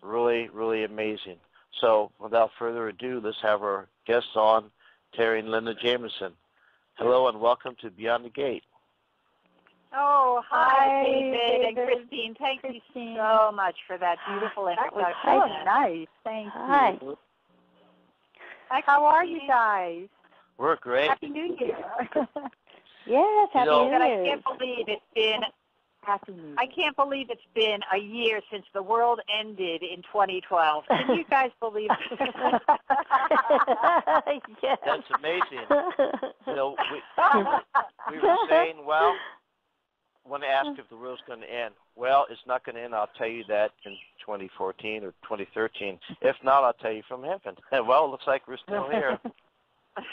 really, really amazing. So without further ado, let's have our guests on, Terry and Linda Jameson. Hello and welcome to Beyond the Gate. Oh, hi, David and Christine. Thank you so much for that beautiful introduction. That was so nice. Thank you. How are you guys? We're great. Happy New Year. Yes, Happy New Year. I can't believe it's been Happy New Year. I can't believe it's been a year since the world ended in 2012. Can you guys believe it? Yes. That's amazing. We were saying, well, when I asked if the world's going to end, well, it's not going to end. I'll tell you that in 2014 or 2013. If not, I'll tell you from heaven. Well, it looks like we're still here.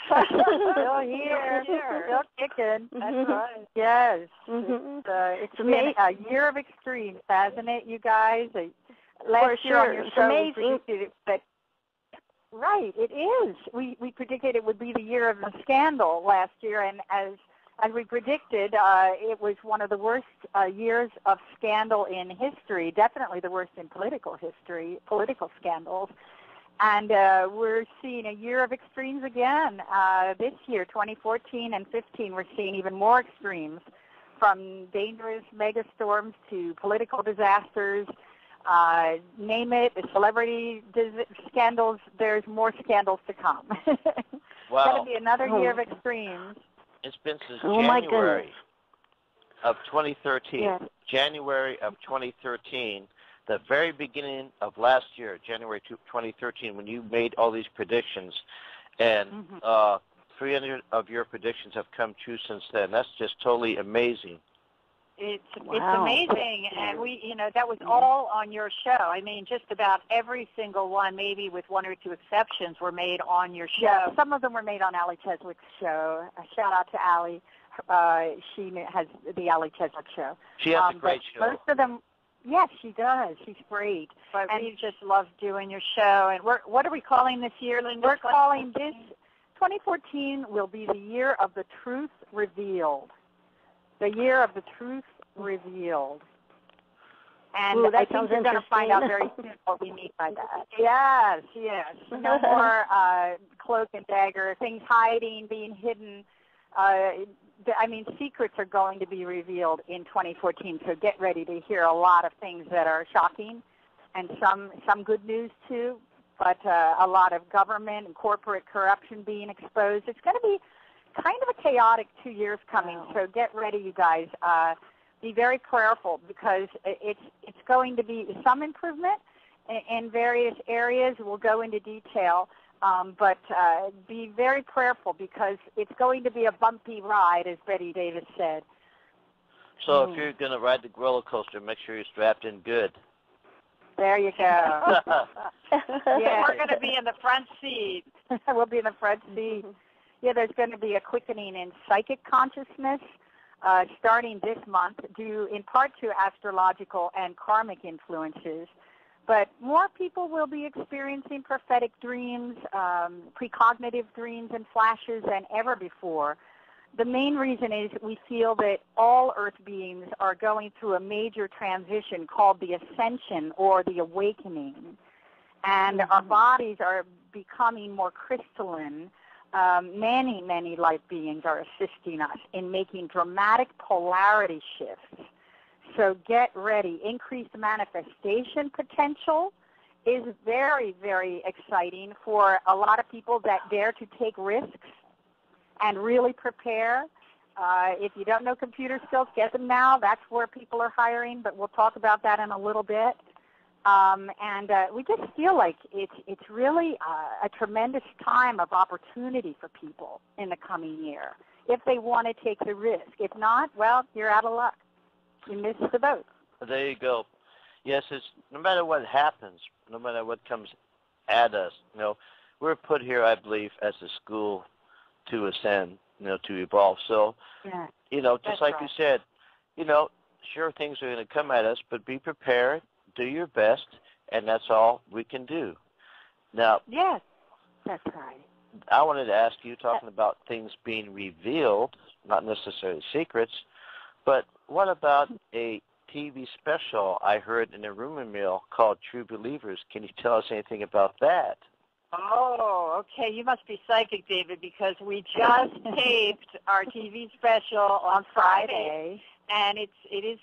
Still here. Still kicking. That's right. Yes. It's been a year of extremes, hasn't it, you guys? Last year on your show, we predicted that. Right, it is. We predicted it would be the year of the scandal last year, and as we predicted, it was one of the worst years of scandal in history, definitely the worst in political history, political scandals. And we're seeing a year of extremes again. This year, 2014 and 15, we're seeing even more extremes, from dangerous megastorms to political disasters. Name it, the celebrity scandals, there's more scandals to come. Wow. It's going to be another year of extremes. It's been since January of 2013. Yes. January of 2013, the very beginning of last year, January 2013, when you made all these predictions, and 300 of your predictions have come true since then. That's just totally amazing. It's amazing, and that was all on your show. I mean, just about every single one, maybe with one or two exceptions, were made on your show. Yeah, some of them were made on Allie Cheswick's show. A shout out to Allie. She has the Allie Cheswick show. She has a great show. Most of them, yes, she does. She's great. But we just love doing your show. And what are we calling this year, Linda? We're calling this 2014 will be the year of the truth revealed. The year of the truth revealed. And I think you're going to find out very soon what we mean by that. Yes. No more cloak and dagger, things hiding, being hidden. Secrets are going to be revealed in 2014, so get ready to hear a lot of things that are shocking, and some good news too, but a lot of government and corporate corruption being exposed. It's going to be kind of a chaotic 2 years coming, so get ready, you guys. Be very prayerful, because it's going to be some improvement in various areas. We'll go into detail, but be very prayerful, because it's going to be a bumpy ride, as Betty Davis said. So if you're going to ride the roller coaster, make sure you're strapped in good. There you go. Yeah, we're going to be in the front seat. We'll be in the front seat. Yeah, there's going to be a quickening in psychic consciousness starting this month, due in part to astrological and karmic influences. But more people will be experiencing prophetic dreams, precognitive dreams and flashes than ever before. The main reason is we feel that all Earth beings are going through a major transition called the ascension or the awakening. And our bodies are becoming more crystalline. Many light beings are assisting us in making dramatic polarity shifts. So get ready. Increased manifestation potential is very, very exciting for a lot of people that dare to take risks and really prepare. If you don't know computer skills, get them now. That's where people are hiring, but we'll talk about that in a little bit. We just feel like it's really a tremendous time of opportunity for people in the coming year, if they want to take the risk. If not, well, you're out of luck. You missed the boat. There you go. Yes, it's no matter what happens, no matter what comes at us, we're put here, I believe, as a school to ascend, to evolve. So, just like you said, sure, things are going to come at us, but be prepared, do your best, and that's all we can do. Now, yes, that's right. I wanted to ask you, talking about things being revealed, not necessarily secrets, but what about a TV special I heard in a rumor mill called True Believers. Can you tell us anything about that? Oh, okay. You must be psychic, David, because we just taped our TV special on Friday, and it is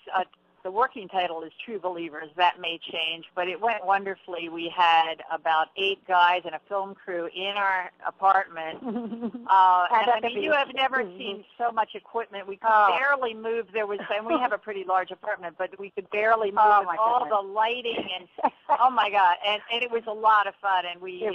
the working title is True Believers. That may change, but it went wonderfully. We had about 8 guys and a film crew in our apartment. And I mean, you have never seen so much equipment. We could barely move. And we have a pretty large apartment, but we could barely move with all the lighting and oh my God! And it was a lot of fun. And we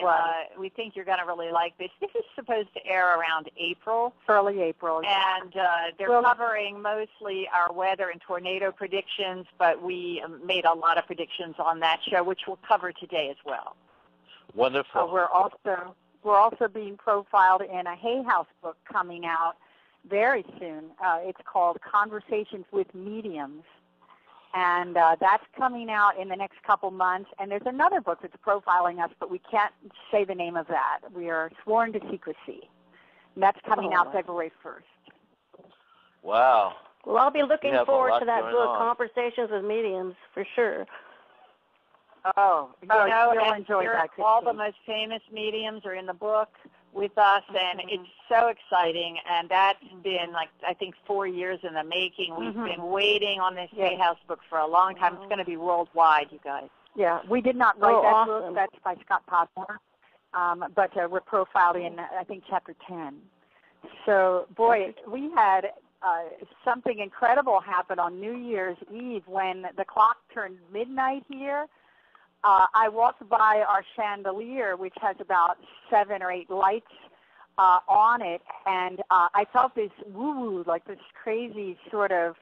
think you're going to really like this. This is supposed to air around April, early April, and they're covering mostly our weather and tornado predictions. But we made a lot of predictions on that show, which we'll cover today as well. Wonderful. We're also being profiled in a Hay House book coming out very soon. It's called Conversations with Mediums, and that's coming out in the next couple months. And there's another book that's profiling us, but we can't say the name of that. We are sworn to secrecy, and that's coming out February 1st. Wow. Well, I'll be looking forward to that book, Conversations with Mediums, for sure. You'll enjoy that. All the most famous mediums are in the book with us, and it's so exciting. And that's been, I think 4 years in the making. We've been waiting on this Hay House book for a long time. It's going to be worldwide, you guys. Yeah, we did not write that book. That's by Scott Podmore. But we're profiled in, I think, Chapter 10. So, boy, we had something incredible happened on New Year's Eve when the clock turned midnight here. I walked by our chandelier, which has about 7 or 8 lights on it, and I felt this woo-woo, like this crazy sort of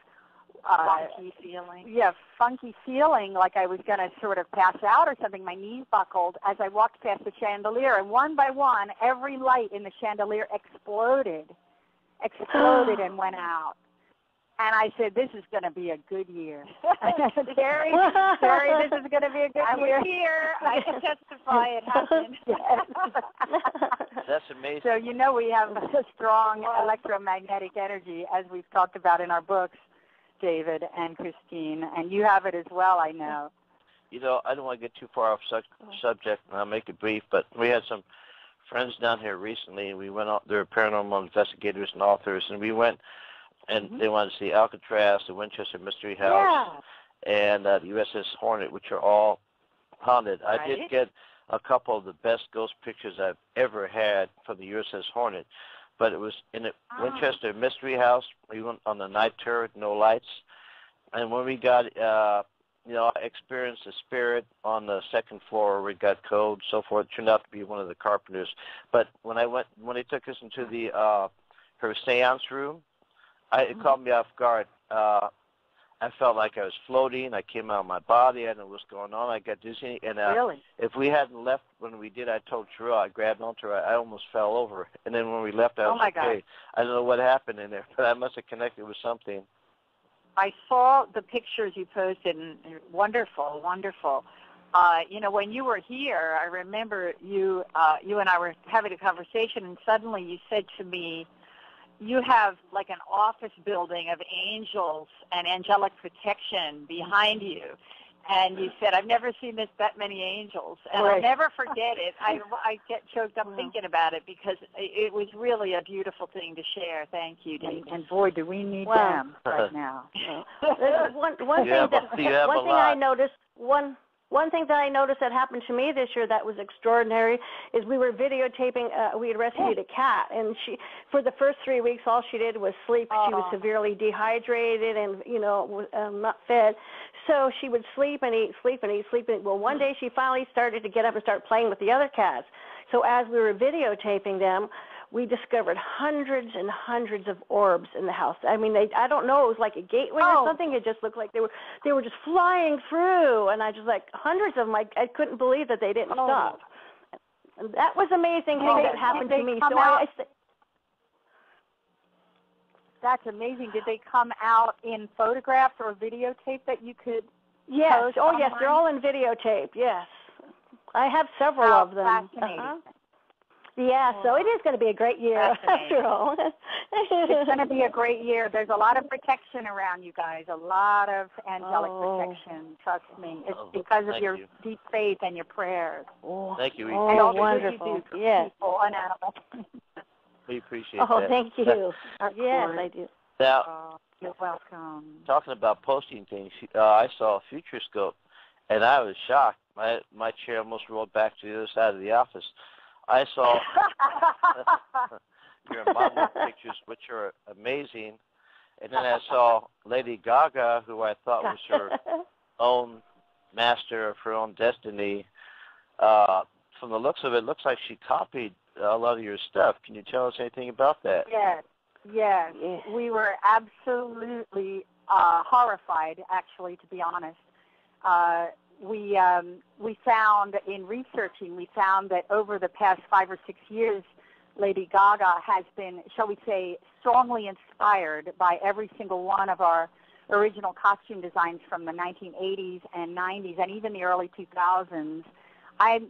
funky feeling. Yeah, funky feeling, like I was going to sort of pass out or something. My knees buckled as I walked past the chandelier, and one by one, every light in the chandelier exploded and went out. And I said, this is going to be a good year. Terry, this is going to be a good year. I was here. I can testify it happened. That's amazing. So we have a strong electromagnetic energy, as we've talked about in our books, David and Christine. And you have it as well, I know. I don't want to get too far off subject, and I'll make it brief, but we had some friends down here recently, and we went out. They're paranormal investigators and authors, and we went, and they wanted to see Alcatraz, the Winchester Mystery House, and the USS Hornet, which are all haunted. Right. I did get a couple of the best ghost pictures I've ever had from the USS Hornet, but it was in the Winchester Mystery House. We went on the night tour, no lights, and when we got I experienced a spirit on the second floor. We got code, so forth. It turned out to be one of the carpenters. But when they took us into the her seance room, it caught me off guard. I felt like I was floating. I came out of my body. I didn't know what was going on. I got dizzy. And really? If we hadn't left when we did, I told Cheryl, I grabbed onto her. I almost fell over. And then when we left, I was okay. God. I don't know what happened in there, but I must have connected with something. I saw the pictures you posted, and wonderful, wonderful. When you were here, I remember you and I were having a conversation, and suddenly you said to me, you have like an office building of angels and angelic protection behind you. And you said, I've never seen that many angels. And I'll never forget it. I get choked up thinking about it because it was really a beautiful thing to share. Thank you, Dave. And boy, do we need them right now. One thing that I noticed that happened to me this year that was extraordinary is we were videotaping, we had rescued a cat, and for the first 3 weeks, all she did was sleep. She was severely dehydrated and, not fed. So she would sleep and eat, sleep and eat, sleep and eat. Well, one day she finally started to get up and start playing with the other cats. So as we were videotaping them, we discovered hundreds and hundreds of orbs in the house. I mean, I don't know, it was like a gateway or something. It just looked like they were just flying through, and I just hundreds of them. I couldn't believe that they didn't stop. And that was amazing thing that happened to me. So that's amazing. Did they come out in photographs or videotape that you could post online? Yes, they're all in videotape, yes. I have several of them. Fascinating. Yeah, so it is going to be a great year after all. It's going to be a great year. There's a lot of protection around you guys, a lot of angelic protection. Trust me. It's because of your deep faith and your prayers. Thank you. And all wonderful. You do for Yes. people and animals. We appreciate that. Oh, thank you. Yes, I do. Now, you're welcome. Talking about posting things, I saw a Futurescope, and I was shocked. My chair almost rolled back to the other side of the office. I saw your model pictures, which are amazing, and then I saw Lady Gaga, who I thought was her own master of her own destiny. From the looks of it, looks like she copied a lot of your stuff. Can you tell us anything about that? Yes. We were absolutely horrified, actually, to be honest. We found in researching, we found that over the past 5 or 6 years, Lady Gaga has been, shall we say, strongly inspired by every single one of our original costume designs from the 1980s and 90s and even the early 2000s.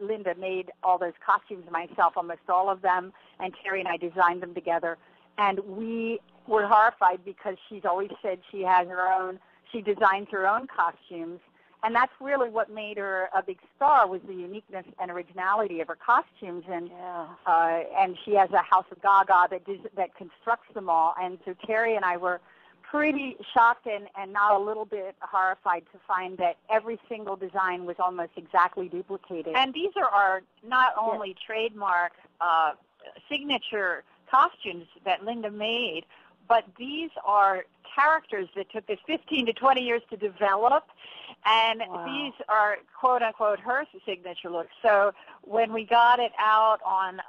Linda, made all those costumes myself, almost all of them, and Terry and I designed them together. And we were horrified because she's always said she designs her own costumes. And that's really what made her a big star, was the uniqueness and originality of her costumes. And she has a House of Gaga that constructs them all. And so Terry and I were pretty shocked and not a little bit horrified to find that every single design was almost exactly duplicated. And these are our not only trademark signature costumes that Linda made, but these are characters that took us 15 to 20 years to develop, and these are, quote-unquote, her signature looks. So when we got it out on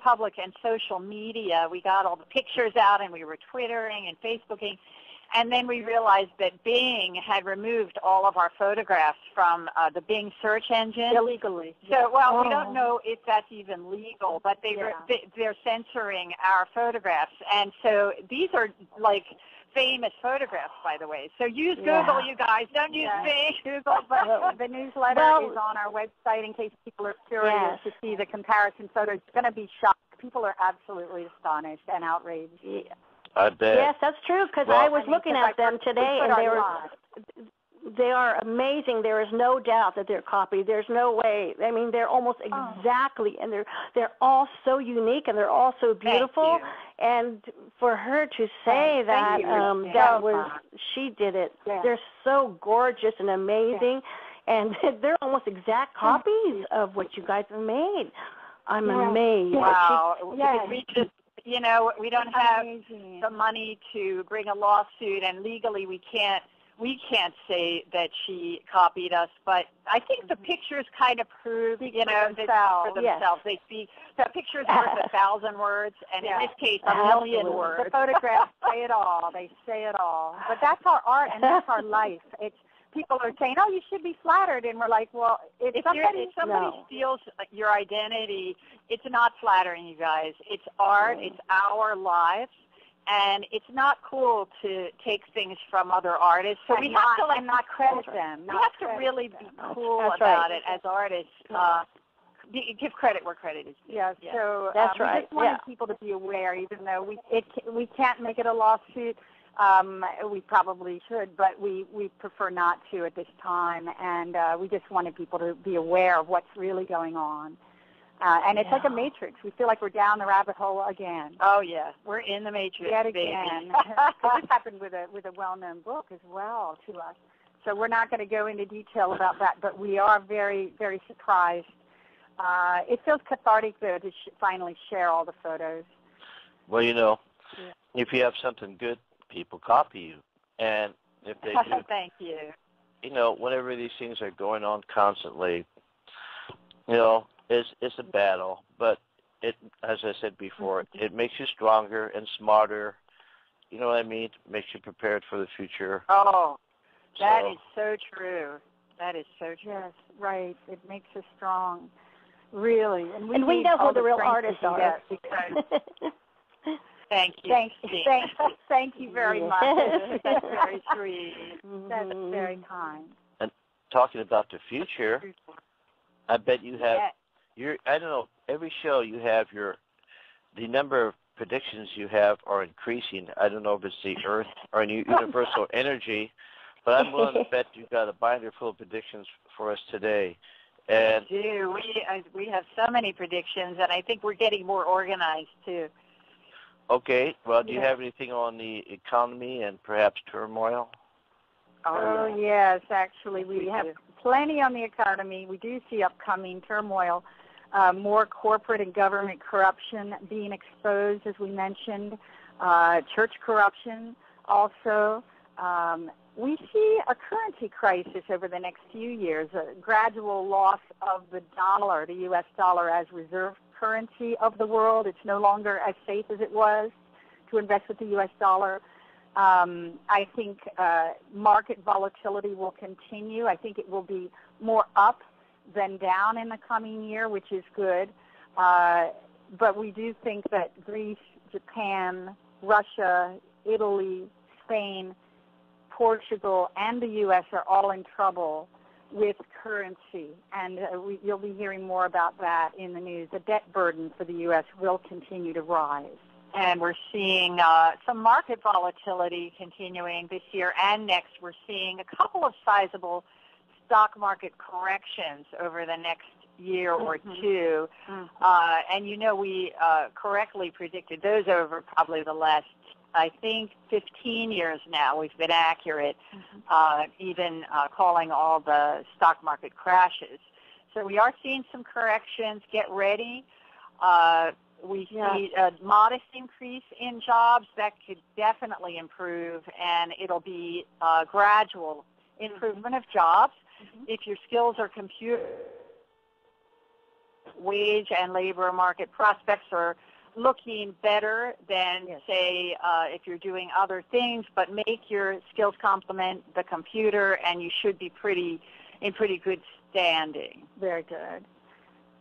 public and social media, we got all the pictures out, and we were Twittering and Facebooking, and then we realized that Bing had removed all of our photographs from the Bing search engine. Illegally. So, we don't know if that's even legal, but they're censoring our photographs. And so these are like famous photographs, by the way. So use Google, you guys. Don't use Bing. Google, but the newsletter is on our website in case people are curious to see the comparison photos. It's going to be shocked. People are absolutely astonished and outraged. Yeah. I bet. Yes, that's true, because I was looking at them today, and they are amazing. There is no doubt that they're copied. There's no way. I mean, they're almost exactly, and they're all so unique, and they're all so beautiful. And for her to say she did it. Yeah. They're so gorgeous and amazing, and they're almost exact copies of what you guys have made. I'm amazed. Wow. We just, we don't have the money to bring a lawsuit, and legally we can't say that she copied us, but I think the pictures kind of prove, for themselves. They speak. The pictures worth 1,000 words, and in this case, a million words. The photographs say it all. They say it all. But that's our art, and that's our life. People are saying, "Oh, you should be flattered," and we're like, "Well, if somebody steals your identity, it's not flattering, you guys. It's art. It's our lives." And it's not cool to take things from other artists. So we have to not credit them. We have to really be cool about it as artists. Give credit where credit is due. Yeah. So that's right. We just wanted people to be aware, even though we can't make it a lawsuit. We probably should, but we prefer not to at this time. And we just wanted people to be aware of what's really going on. And it's like a matrix. We feel like we're down the rabbit hole again. Oh yeah, we're in the matrix yet again. This happened with a well-known book as well to us. So we're not going to go into detail about that, but we are very, very surprised. It feels cathartic though to finally share all the photos. Well, if you have something good, people copy you, and if they do, thank you. Whenever these things are going on constantly, It's a battle, but it, as I said before, it makes you stronger and smarter. You know what I mean? It makes you prepared for the future. Oh, that is so true. That is so true. Yes, right. It makes us strong, really. And we know who the real artists are. Thank you. Thank you very much. That's very sweet. That's very kind. And talking about the future, I bet you have. I don't know. every show you have the number of predictions you have are increasing. I don't know if it's the Earth or universal energy, but I'm willing to bet you've got a binder full of predictions for us today. And we do. We have so many predictions, and I think we're getting more organized too. Okay. Well, do you have anything on the economy and perhaps turmoil? Oh, yes. Actually, we have plenty on the economy. We do see upcoming turmoil, more corporate and government corruption being exposed, as we mentioned, church corruption also. We see a currency crisis over the next few years, a gradual loss of the dollar, the U.S. dollar as reserve currency of the world. It's no longer as safe as it was to invest with the U.S. dollar. I think market volatility will continue. I think it will be more up than down in the coming year, which is good. But we do think that Greece, Japan, Russia, Italy, Spain, Portugal, and the U.S. are all in trouble with currency, and you'll be hearing more about that in the news. The debt burden for the U.S. will continue to rise. And we're seeing some market volatility continuing this year and next. We're seeing a couple of sizable stock market corrections over the next year or two. And we correctly predicted those over probably the last, I think, 15 years now. We've been accurate, even calling all the stock market crashes. So we are seeing some corrections. Get ready. We see a modest increase in jobs. That could definitely improve, and it'll be a gradual improvement of jobs. If your skills are computer, wage and labor market prospects are looking better than, say, if you're doing other things, but make your skills complement the computer, and you should be in pretty good standing. Very good.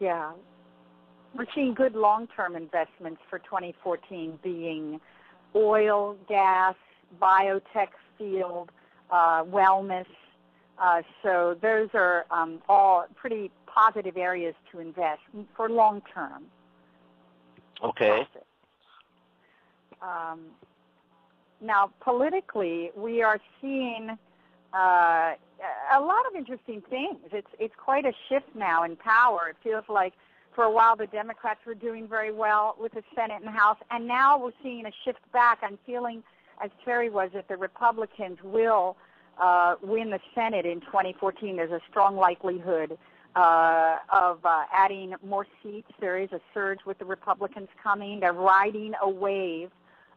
Yeah. We're seeing good long-term investments for 2014 being oil, gas, biotech field, wellness. So those are all pretty positive areas to invest for long-term. Okay. Now, politically, we are seeing a lot of interesting things. It's quite a shift now in power. It feels like for a while the Democrats were doing very well with the Senate and House, and now we're seeing a shift back. I'm feeling, as Terry was, that the Republicans will win the Senate in 2014. There's a strong likelihood of adding more seats. There is a surge with the Republicans coming. They're riding a wave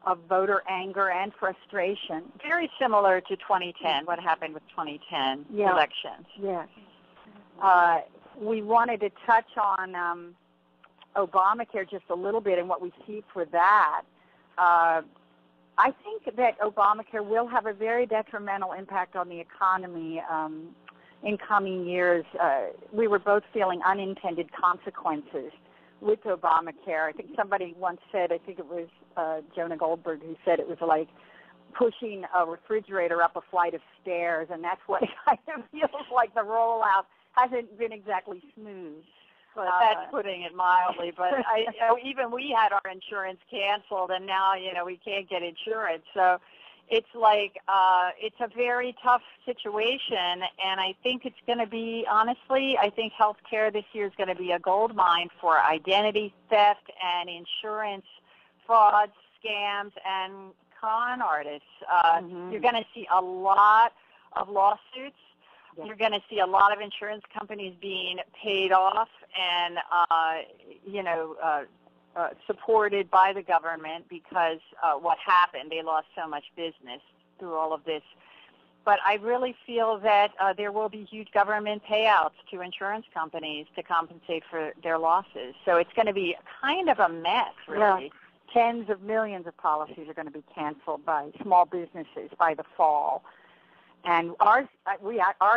of voter anger and frustration. Very similar to 2010, what happened with 2010 elections. Yes. We wanted to touch on Obamacare just a little bit and what we see for that. I think that Obamacare will have a very detrimental impact on the economy in coming years. We were both feeling unintended consequences with Obamacare. I think somebody once said, I think it was Jonah Goldberg, who said it was like pushing a refrigerator up a flight of stairs, and that's what it kind of feels like. The rollout hasn't been exactly smooth. But that's putting it mildly. But even we had our insurance canceled, and now we can't get insurance. So it's like it's a very tough situation, and I think it's going to be, honestly, I think healthcare this year is going to be a gold mine for identity theft and insurance frauds, scams, and con artists. You're going to see a lot of lawsuits. You're going to see a lot of insurance companies being paid off and, supported by the government because what happened, they lost so much business through all of this. But I really feel that there will be huge government payouts to insurance companies to compensate for their losses. So it's going to be kind of a mess, really. Yeah. Tens of millions of policies are going to be canceled by small businesses by the fall. And our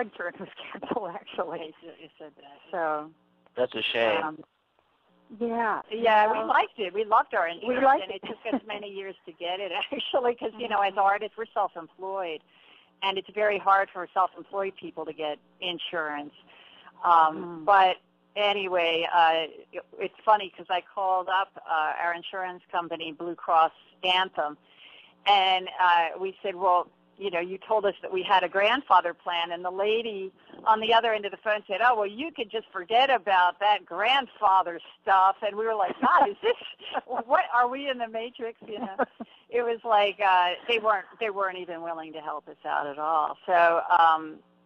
insurance was canceled, actually. You said that. So that's a shame. Yeah, we liked it. We loved our insurance, and it took us many years to get it, actually, because, as artists, we're self-employed, and it's very hard for self-employed people to get insurance. But anyway, it's funny because I called up our insurance company, Blue Cross Anthem, and we said, well, you know, you told us that we had a grandfather plan, and the lady on the other end of the phone said, oh, well, you could just forget about that grandfather stuff. And we were like, God, is this, what, are we in the Matrix? You know, it was like they weren't even willing to help us out at all. So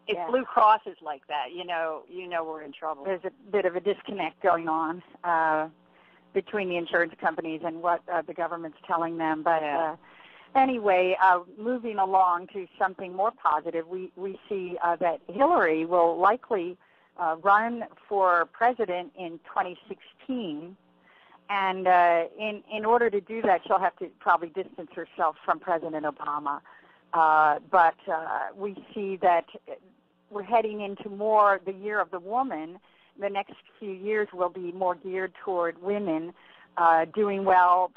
if Blue Cross is like that, you know we're in trouble. There's a bit of a disconnect going on between the insurance companies and what the government's telling them. But anyway, moving along to something more positive, we see that Hillary will likely run for president in 2016. And in order to do that, she'll have to probably distance herself from President Obama. But we see that we're heading into more the year of the woman. The next few years will be more geared toward women doing well,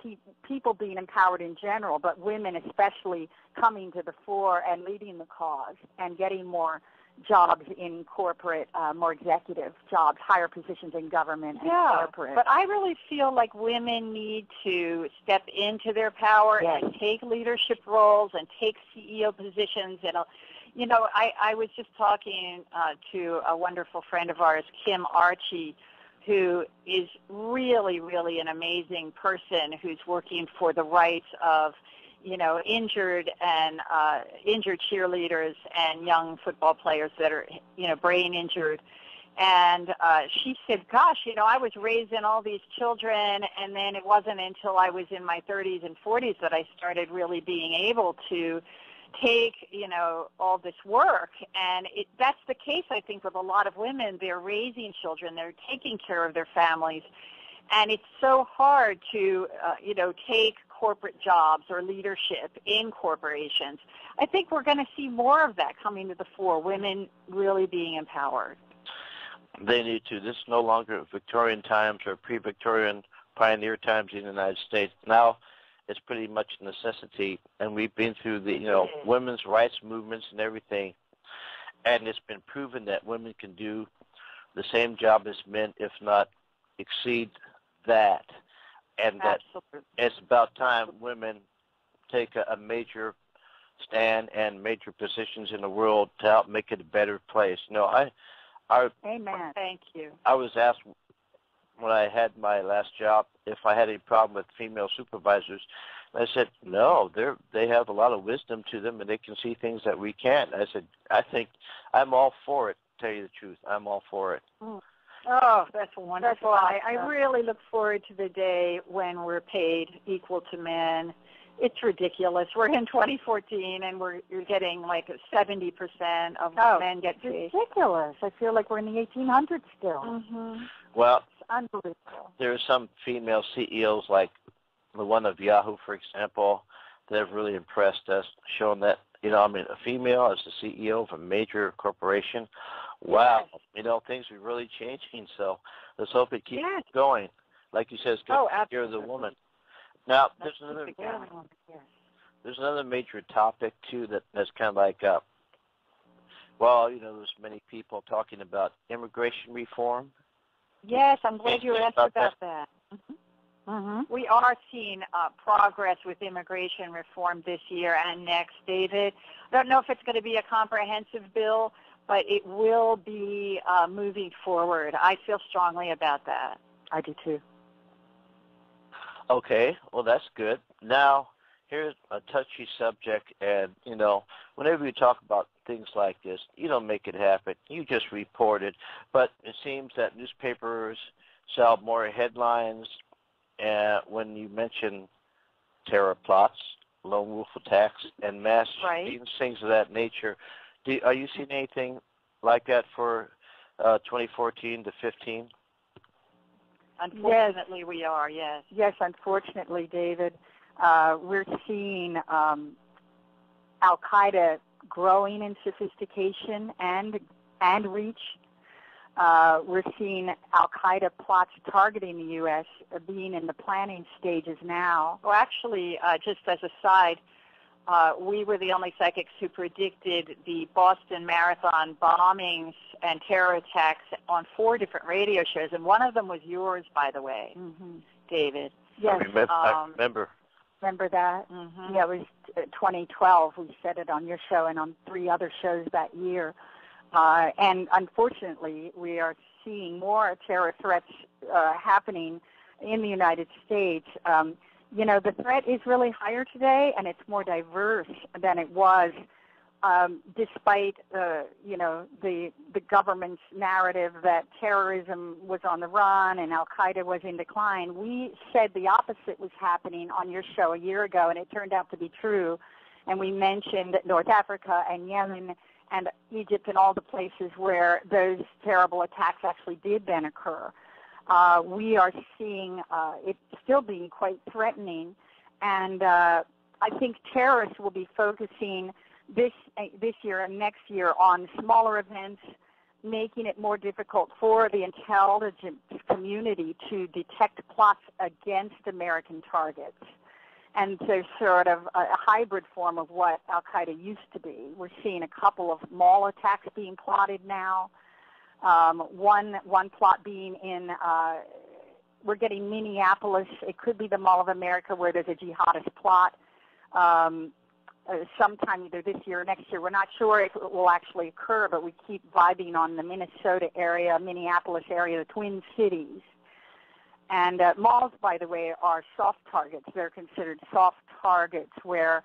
people being empowered in general, but women especially coming to the fore and leading the cause and getting more jobs in corporate, more executive jobs, higher positions in government and corporate. But I really feel like women need to step into their power and take leadership roles and take CEO positions. And, you know, I was just talking to a wonderful friend of ours, Kim Archie, who is really, really an amazing person who's working for the rights of, you know, injured cheerleaders and young football players that are, you know, brain injured. And she said, gosh, you know, I was raising all these children, and then it wasn't until I was in my 30s and 40s that I started really being able to take, you know, all this work. And that's the case, I think, with a lot of women. They're raising children. They're taking care of their families. And it's so hard to, you know, take corporate jobs or leadership in corporations. I think we're going to see more of that coming to the fore, women really being empowered. They need to. This is no longer Victorian times or pre-Victorian pioneer times in the United States. Now it's pretty much a necessity, and we've been through the, you know, women's rights movements and everything, and it's been proven that women can do the same job as men, if not exceed that, and that it's about time women take a major stand and major positions in the world to help make it a better place. You know, Amen. Thank you. I was asked when I had my last job if I had any problem with female supervisors. And I said, no, they have a lot of wisdom to them, and they can see things that we can't. I said, I think I'm all for it, to tell you the truth. I'm all for it. Oh, that's wonderful. I really look forward to the day when we're paid equal to men. It's ridiculous. We're in 2014, and you're getting like 70% of men get paid. Ridiculous. I feel like we're in the 1800s still. Mm-hmm. Well, it's unbelievable. There are some female CEOs, like the one of Yahoo, for example, that have really impressed us, showing that, you know, I mean, a female as the CEO of a major corporation, wow, you know, things are really changing. So let's hope it keeps going. Like you said, it's good to hear the woman. Now, there's another major topic, too, that's kind of like, well, you know, there's many people talking about immigration reform. Yes, I'm glad you asked about that. Mm-hmm. Mm-hmm. We are seeing progress with immigration reform this year and next, David. I don't know if it's going to be a comprehensive bill, but it will be moving forward. I feel strongly about that. I do, too. Okay, well, that's good. Now, here's a touchy subject, and, you know, whenever you talk about things like this, you don't make it happen. You just report it. But it seems that newspapers sell more headlines when you mention terror plots, lone wolf attacks, and mass shootings, things of that nature. Are you seeing anything like that for 2014 to 15? Unfortunately, we are, yes. Yes, unfortunately, David. We're seeing Al-Qaeda growing in sophistication and reach. We're seeing Al-Qaeda plots targeting the U.S. Being in the planning stages now. Well, actually, just as a side, we were the only psychics who predicted the Boston Marathon bombings and terror attacks on 4 different radio shows, and one of them was yours, by the way, David. Yes. I remember. Remember that? Mm-hmm. Yeah, it was 2012. We said it on your show and on 3 other shows that year. And unfortunately, we are seeing more terror threats happening in the United States. You know, the threat is really higher today, and it's more diverse than it was, despite, you know, the government's narrative that terrorism was on the run and Al-Qaeda was in decline. We said the opposite was happening on your show a year ago, and it turned out to be true. And we mentioned North Africa and Yemen and Egypt and all the places where those terrible attacks actually did then occur. We are seeing it still being quite threatening, and I think terrorists will be focusing this year and next year on smaller events, making it more difficult for the intelligence community to detect plots against American targets. And there's sort of a hybrid form of what Al-Qaeda used to be. We're seeing a couple of mall attacks being plotted now. One plot being in, we're getting Minneapolis. It could be the Mall of America where there's a jihadist plot sometime either this year or next year. We're not sure if it will actually occur, but we keep vibing on the Minnesota area, Minneapolis area, the Twin Cities. And malls, by the way, are soft targets. They're considered soft targets where,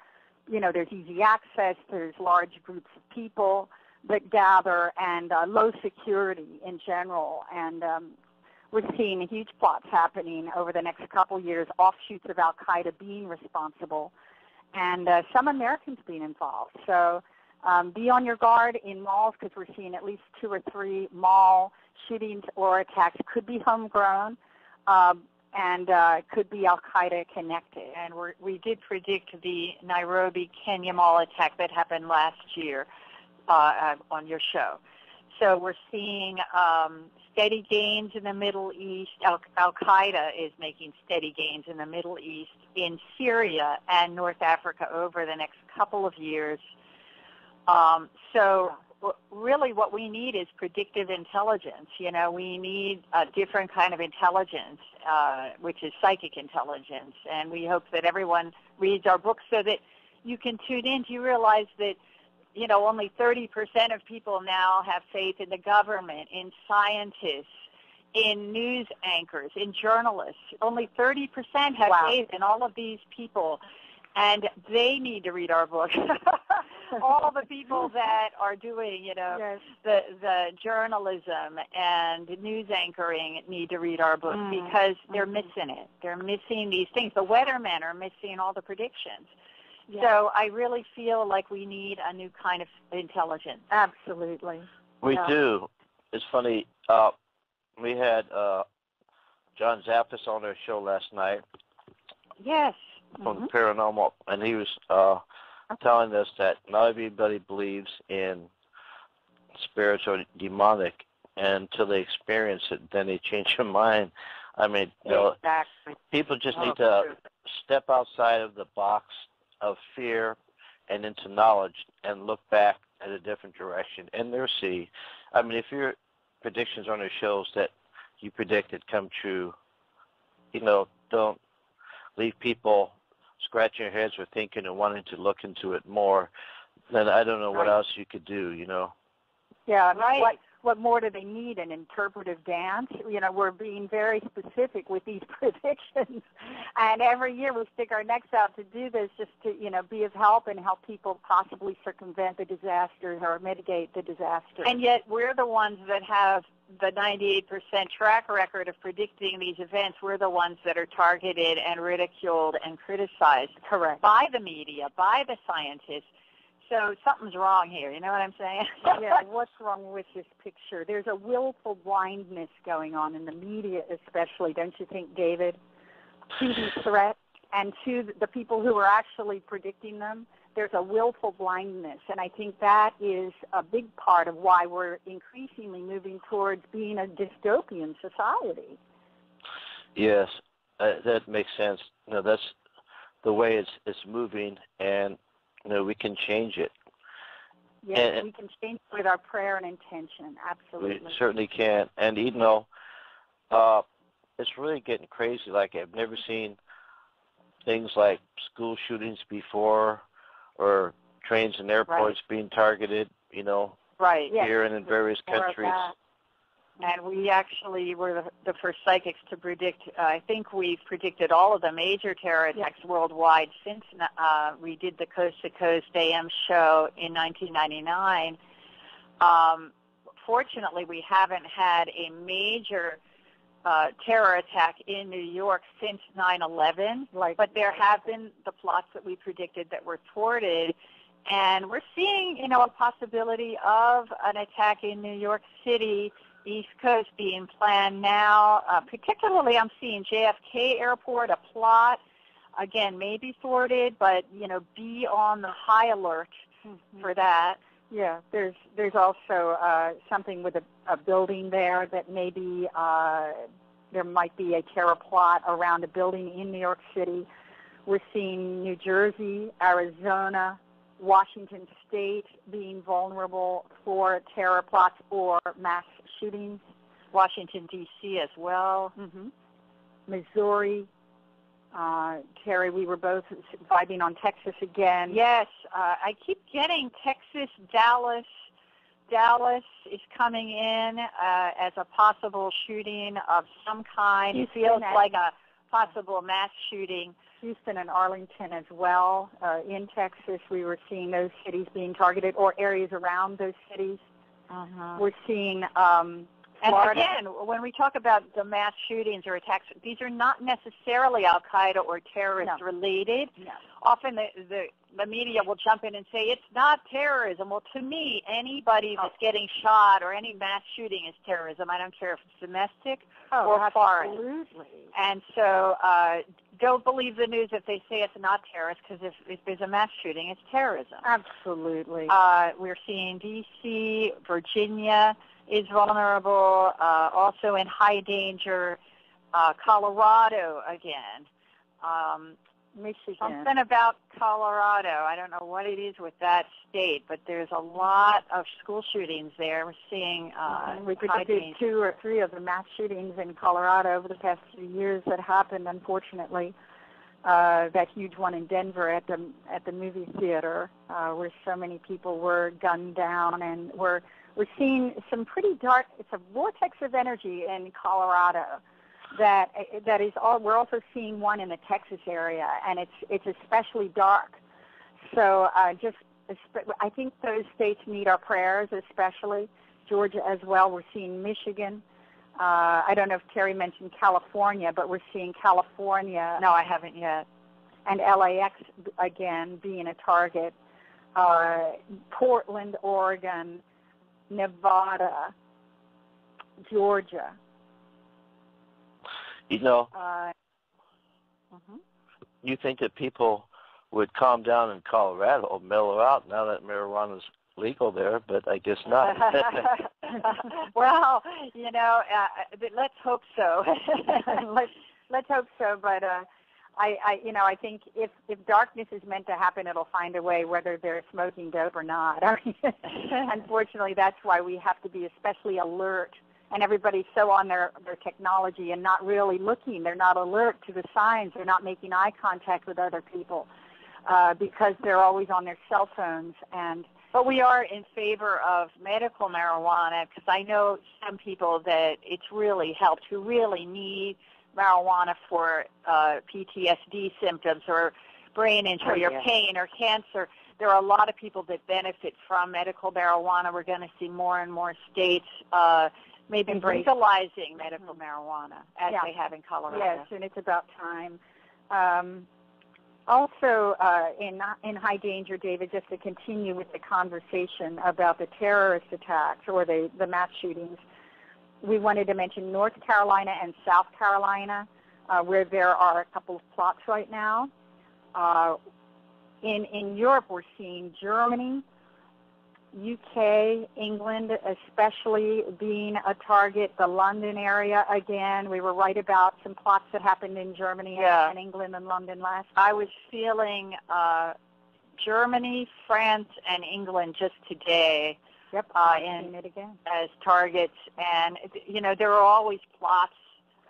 you know, there's easy access, there's large groups of people that gather, and low security in general. And we're seeing huge plots happening over the next couple years, offshoots of Al-Qaeda being responsible, and some Americans being involved. So be on your guard in malls, because we're seeing at least 2 or 3 mall shootings or attacks. Could be homegrown, and could be Al-Qaeda connected. And we did predict the Nairobi, Kenya mall attack that happened last year on your show. So we're seeing steady gains in the Middle East. Al-Qaeda is making steady gains in the Middle East, in Syria and North Africa over the next couple of years. So really what we need is predictive intelligence. You know, we need a different kind of intelligence, which is psychic intelligence. And we hope that everyone reads our books so that you can tune in. Do you realize that, you know, only 30% of people now have faith in the government, in scientists, in news anchors, in journalists? Only 30% have faith in all of these people, and they need to read our book. All the people that are doing, you know, the journalism and news anchoring need to read our book because they're missing it. They're missing these things. The weathermen are missing all the predictions. Yeah. So I really feel like we need a new kind of intelligence. Absolutely. We do. It's funny. We had John Zappis on our show last night. Yes. From Paranormal, and he was telling us that not everybody believes in spiritual demonic, and until they experience it, then they change their mind. I mean, you know, people just need to step outside of the box of fear and into knowledge and look back at a different direction, and they'll see. I mean, if your predictions on the shows that you predicted come true, you know, don't leave people scratching their heads or thinking and wanting to look into it more. Then I don't know what else you could do, you know. Yeah, right. What more do they need? An interpretive dance? You know, we're being very specific with these predictions. And every year we stick our necks out to do this just to, you know, be of help and help people possibly circumvent the disasters or mitigate the disasters. And yet we're the ones that have the 98% track record of predicting these events. We're the ones that are targeted and ridiculed and criticized. Correct. By the media, by the scientists. So something's wrong here, you know what I'm saying? Yeah, what's wrong with this picture? There's a willful blindness going on in the media especially, don't you think, David? To these threats and to the people who are actually predicting them, there's a willful blindness. And I think that is a big part of why we're increasingly moving towards being a dystopian society. Yes, that makes sense. You know, that's the way it's moving, and we can change it. Yes, we can change it with our prayer and intention. Absolutely. We certainly can. And it's really getting crazy. Like, I've never seen things like school shootings before, or trains and airports being targeted, Right. here and in various countries. And we actually were the first psychics to predict, I think we've predicted all of the major terror attacks worldwide since we did the Coast to Coast AM show in 1999. Fortunately, we haven't had a major terror attack in New York since 9/11, but there have been the plots that we predicted that were thwarted. And we're seeing, a possibility of an attack in New York City, East Coast, being planned now. Particularly, I'm seeing JFK Airport, a plot, again, maybe thwarted, but, be on the high alert for that. Yeah, there's also something with a building there that maybe there might be a terror plot around a building in New York City. We're seeing New Jersey, Arizona, Washington State being vulnerable for terror plots or mass shootings. Washington, D.C. as well. Missouri. Terry, we were both vibing on Texas again. Yes, I keep getting Texas, Dallas. Dallas is coming in as a possible shooting of some kind. It feels like a possible mass shooting. Houston and Arlington as well. In Texas, we were seeing those cities being targeted, or areas around those cities. We're seeing and again, when we talk about the mass shootings or attacks, these are not necessarily Al-Qaeda or terrorist related. No. Often the media will jump in and say, it's not terrorism. Well, to me, anybody that's getting shot or any mass shooting is terrorism. I don't care if it's domestic or foreign. Absolutely. And so don't believe the news if they say it's not terrorist, because if there's a mass shooting, it's terrorism. Absolutely. We're seeing D.C., Virginia is vulnerable, also in high danger, Colorado again. Michigan. Something about Colorado. I don't know what it is with that state, but there's a lot of school shootings there. We're seeing we predicted 2 or 3 of the mass shootings in Colorado over the past few years that happened, unfortunately. That huge one in Denver at the movie theater, where so many people were gunned down, and we're seeing some pretty dark. It's a vortex of energy in Colorado. That is all. We're also seeing one in the Texas area, and it's especially dark. So I think those states need our prayers, especially Georgia as well. We're seeing Michigan. I don't know if Terry mentioned California, but we're seeing California. No, I haven't yet. And LAX again being a target. Portland, Oregon, Nevada, Georgia. You think that people would calm down in Colorado or mellow out now that marijuana is legal there, but I guess not. Well, let's hope so. let's hope so, but I think if darkness is meant to happen, it'll find a way, whether they're smoking dope or not. Unfortunately, that's why we have to be especially alert. And everybody's so on their technology and not really looking. They're not alert to the signs. They're not making eye contact with other people because they're always on their cell phones. But we are in favor of medical marijuana, because I know some people that it's really helped who really need marijuana for PTSD symptoms or brain injury or pain or cancer. There are a lot of people that benefit from medical marijuana. We're going to see more and more states maybe legalizing medical marijuana, as they have in Colorado. Yes, and it's about time. Also, in high danger, David, just to continue with the conversation about the terrorist attacks or the mass shootings, we wanted to mention North Carolina and South Carolina, where there are a couple of plots right now. In Europe, we're seeing Germany, UK, England especially being a target, the London area again. We were right about some plots that happened in Germany and England and London last year. I was feeling Germany, France, and England just today. Yep, I've seen it again. As targets, and there are always plots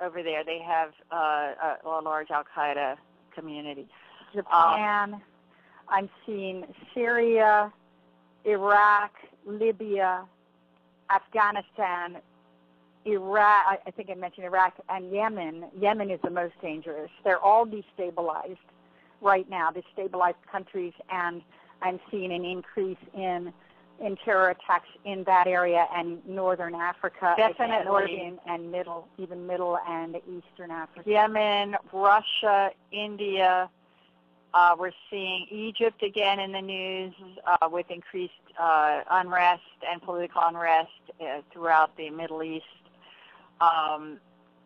over there. They have a large Al-Qaeda community. Japan, I'm seeing Syria, Iraq, Libya, Afghanistan, Iraq, I think I mentioned Iraq, and Yemen. Yemen is the most dangerous. They're all destabilized right now, destabilized countries, and I'm seeing an increase in terror attacks in that area and northern Africa. Definitely. And middle and eastern Africa. Yemen, Russia, India. We're seeing Egypt again in the news with increased unrest and political unrest throughout the Middle East.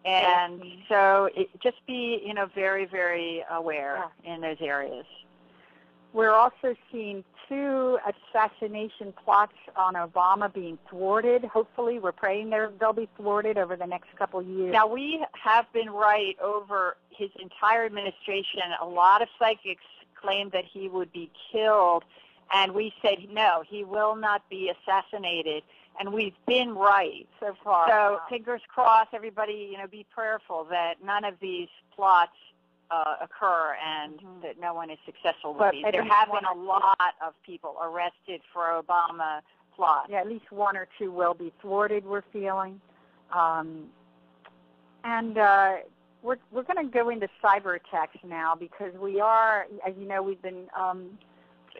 And so just be, very, very aware in those areas. We're also seeing 2 assassination plots on Obama being thwarted. Hopefully, we're praying they'll be thwarted over the next couple years. Now, we have been right over his entire administration. A lot of psychics claimed that he would be killed, and we said, no, he will not be assassinated. And we've been right so far. So fingers crossed, everybody, be prayerful that none of these plots occur and that no one is successful with these. There have been a lot of people arrested for Obama plots. Yeah, at least 1 or 2 will be thwarted, we're feeling. And we're going to go into cyber attacks now because we are, as you know, we've been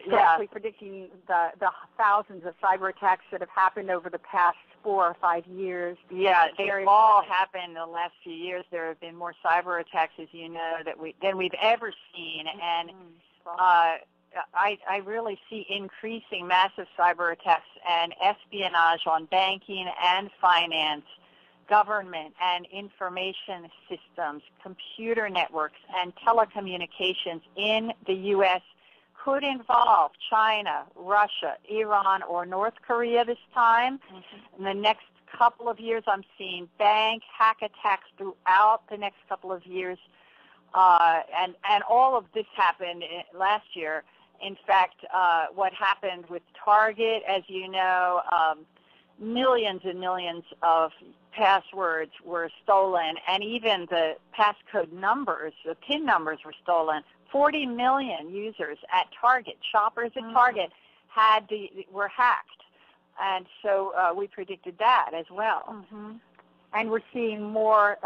correctly predicting the thousands of cyber attacks that have happened over the past 4 or 5 years. Yeah, they've all happened in the last few years. There have been more cyber attacks, as you know, than we've ever seen. And I really see increasing massive cyber attacks and espionage on banking and finance, government and information systems, computer networks, and telecommunications in the U.S. could involve China, Russia, Iran, or North Korea this time. In the next couple of years, I'm seeing bank hack attacks throughout the next couple of years. And all of this happened last year. In fact, what happened with Target, as you know, millions and millions of passwords were stolen, and even the passcode numbers, the PIN numbers were stolen. 40 million users at Target, shoppers at Target, were hacked. And so we predicted that as well. And we're seeing more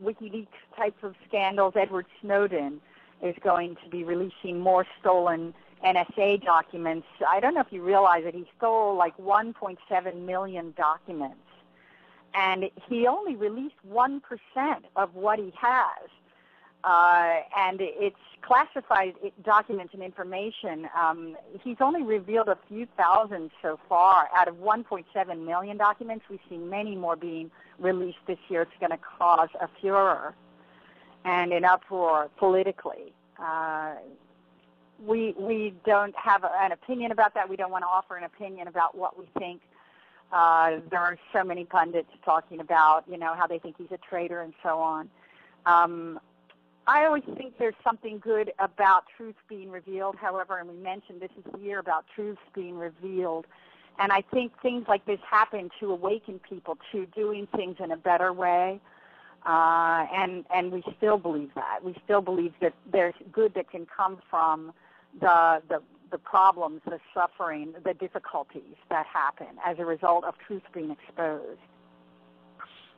WikiLeaks types of scandals. Edward Snowden is going to be releasing more stolen NSA documents. I don't know if you realize that he stole like 1.7 million documents. And he only released 1% of what he has. And it's classified documents and information. He's only revealed a few thousand so far. Out of 1.7 million documents, we see many more being released this year. It's going to cause a furor and an uproar politically. We don't have an opinion about that. We don't want to offer an opinion about what we think. There are so many pundits talking about, how they think he's a traitor and so on. I always think there's something good about truth being revealed, however, and we mentioned this is the year about truths being revealed. And I think things like this happen to awaken people to doing things in a better way. And we still believe that. We still believe that there's good that can come from the problems, the suffering, the difficulties that happen as a result of truth being exposed.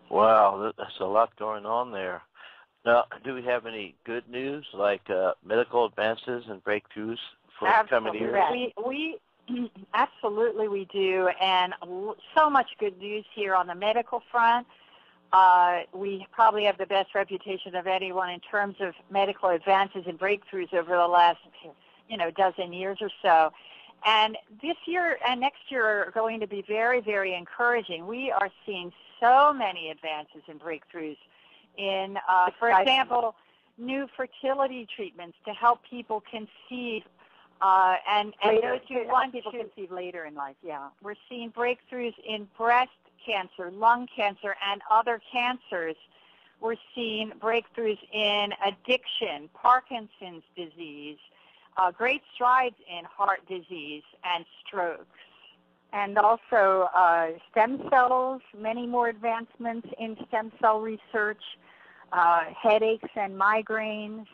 Wow, that's a lot going on there. Now, do we have any good news, like medical advances and breakthroughs for the coming years? We absolutely we do, and so much good news here on the medical front. We probably have the best reputation of anyone in terms of medical advances and breakthroughs over the last, dozen years or so. And this year and next year are going to be very, very encouraging. We are seeing so many advances and breakthroughs in, for example, new fertility treatments to help people conceive and those who want people conceive later in life. Yeah, we're seeing breakthroughs in breast cancer, lung cancer, and other cancers. We're seeing breakthroughs in addiction, Parkinson's disease, great strides in heart disease and strokes. And also stem cells, many more advancements in stem cell research, headaches and migraines.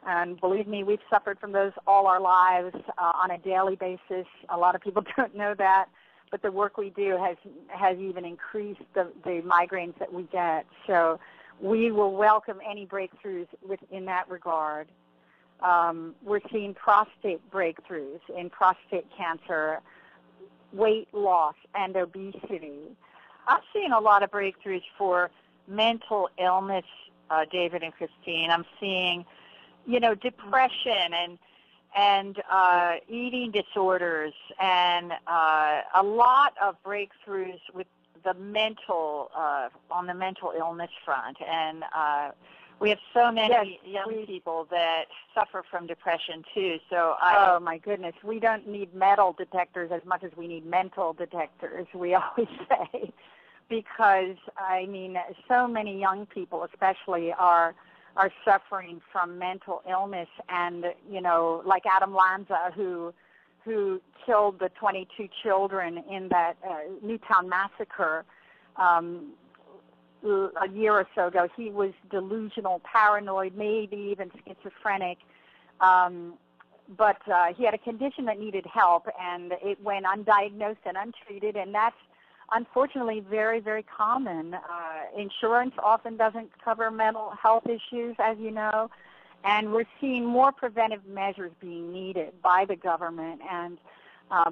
And believe me, we've suffered from those all our lives on a daily basis. A lot of people don't know that, but the work we do has even increased the migraines that we get. So we will welcome any breakthroughs in that regard. We're seeing prostate breakthroughs in prostate cancer, weight loss, and obesity. I'm seeing a lot of breakthroughs for mental illness, David and Christine. I'm seeing, depression and eating disorders, and a lot of breakthroughs with the mental on the mental illness front. And we have so many young people that suffer from depression too. So oh my goodness, we don't need metal detectors as much as we need mental detectors, we always say, because so many young people especially are suffering from mental illness. And like Adam Lanza, who killed the 22 children in that Newtown massacre a year or so ago. He was delusional, paranoid, maybe even schizophrenic, but he had a condition that needed help, and it went undiagnosed and untreated, and that's unfortunately very, very common. Insurance often doesn't cover mental health issues, as you know, and we're seeing more preventive measures being needed by the government and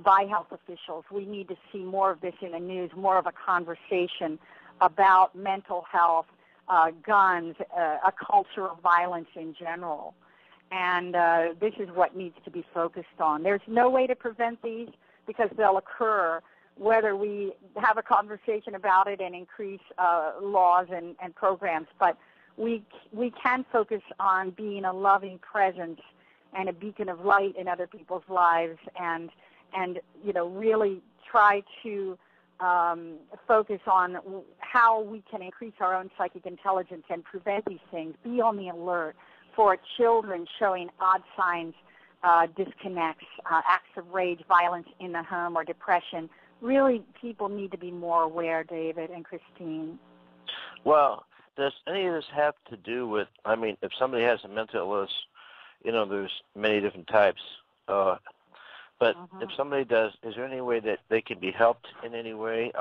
by health officials. We need to see more of this in the news, more of a conversation about mental health, guns, a culture of violence in general. And this is what needs to be focused on. There's no way to prevent these because they'll occur whether we have a conversation about it and increase laws and programs. But we can focus on being a loving presence and a beacon of light in other people's lives, and really try to focus on how we can increase our own psychic intelligence and prevent these things. Be on the alert for children showing odd signs, disconnects, acts of rage, violence in the home, or depression. Really, people need to be more aware, David and Christine. Well, does any of this have to do with, if somebody has a mental illness, there's many different types, but if somebody does, is there any way that they can be helped in any way?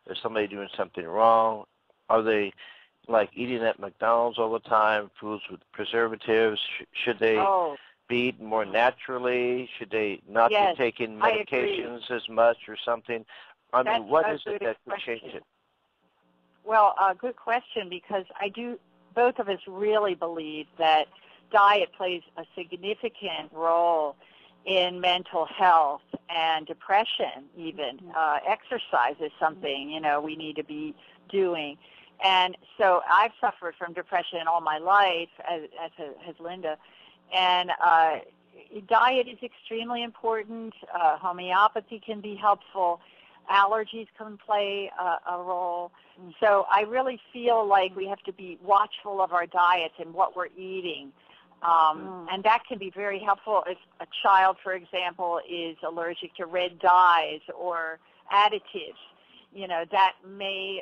Is somebody doing something wrong? Are they like eating at McDonald's all the time, foods with preservatives? Should they be eating more naturally? Should they not be taking medications as much or something? What is it that could change it? Well, good question, because both of us really believe that diet plays a significant role in mental health and depression even. Exercise is something, we need to be doing. And so I've suffered from depression all my life, as has Linda. And diet is extremely important. Homeopathy can be helpful. Allergies can play a role. So I really feel like we have to be watchful of our diets and what we're eating. And that can be very helpful if a child, for example, is allergic to red dyes or additives. That may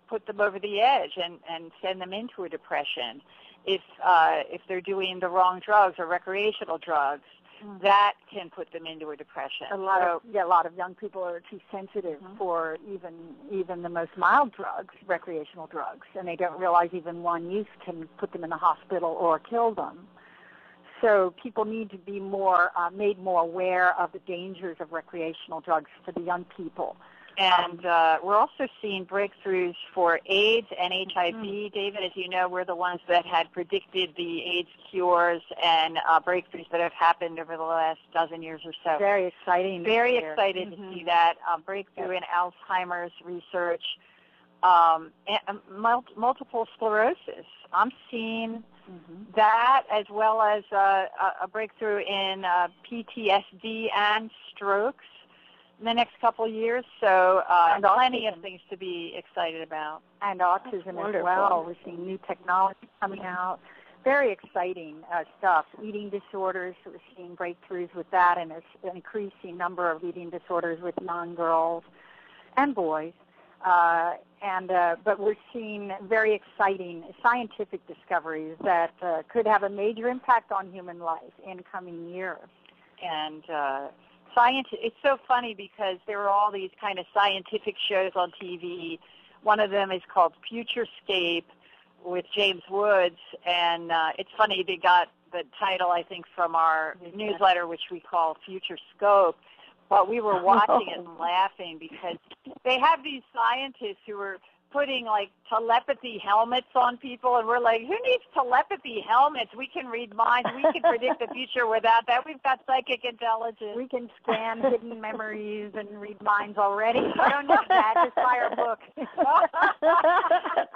put them over the edge and send them into a depression. If they're doing the wrong drugs or recreational drugs, that can put them into a depression. A lot of young people are too sensitive for even the most mild drugs, recreational drugs, and they don't realize even one use can put them in the hospital or kill them. So people need to be made more aware of the dangers of recreational drugs for the young people. And we're also seeing breakthroughs for AIDS and HIV. David, as you know, we're the ones that had predicted the AIDS cures and breakthroughs that have happened over the last dozen years or so. Very exciting. Very excited to see that. Breakthrough in Alzheimer's research, and multiple sclerosis. I'm seeing that, as well as a breakthrough in PTSD and strokes in the next couple of years, so plenty of things to be excited about. And autism as well. We're seeing new technology coming out very exciting stuff. Eating disorders, we're seeing breakthroughs with that, and there's an increasing number of eating disorders with young girls and boys. But we're seeing very exciting scientific discoveries that could have a major impact on human life in coming years. And it's so funny because there are all these kind of scientific shows on TV. One of them is called Futurescape with James Woods, and it's funny they got the title, I think, from our newsletter, which we call Futurescope. But we were watching it and laughing because they have these scientists who are putting like telepathy helmets on people, and we're like, who needs telepathy helmets? We can read minds. We can predict the future without that. We've got psychic intelligence. We can scan hidden memories and read minds already. We don't need that. Just buy our book.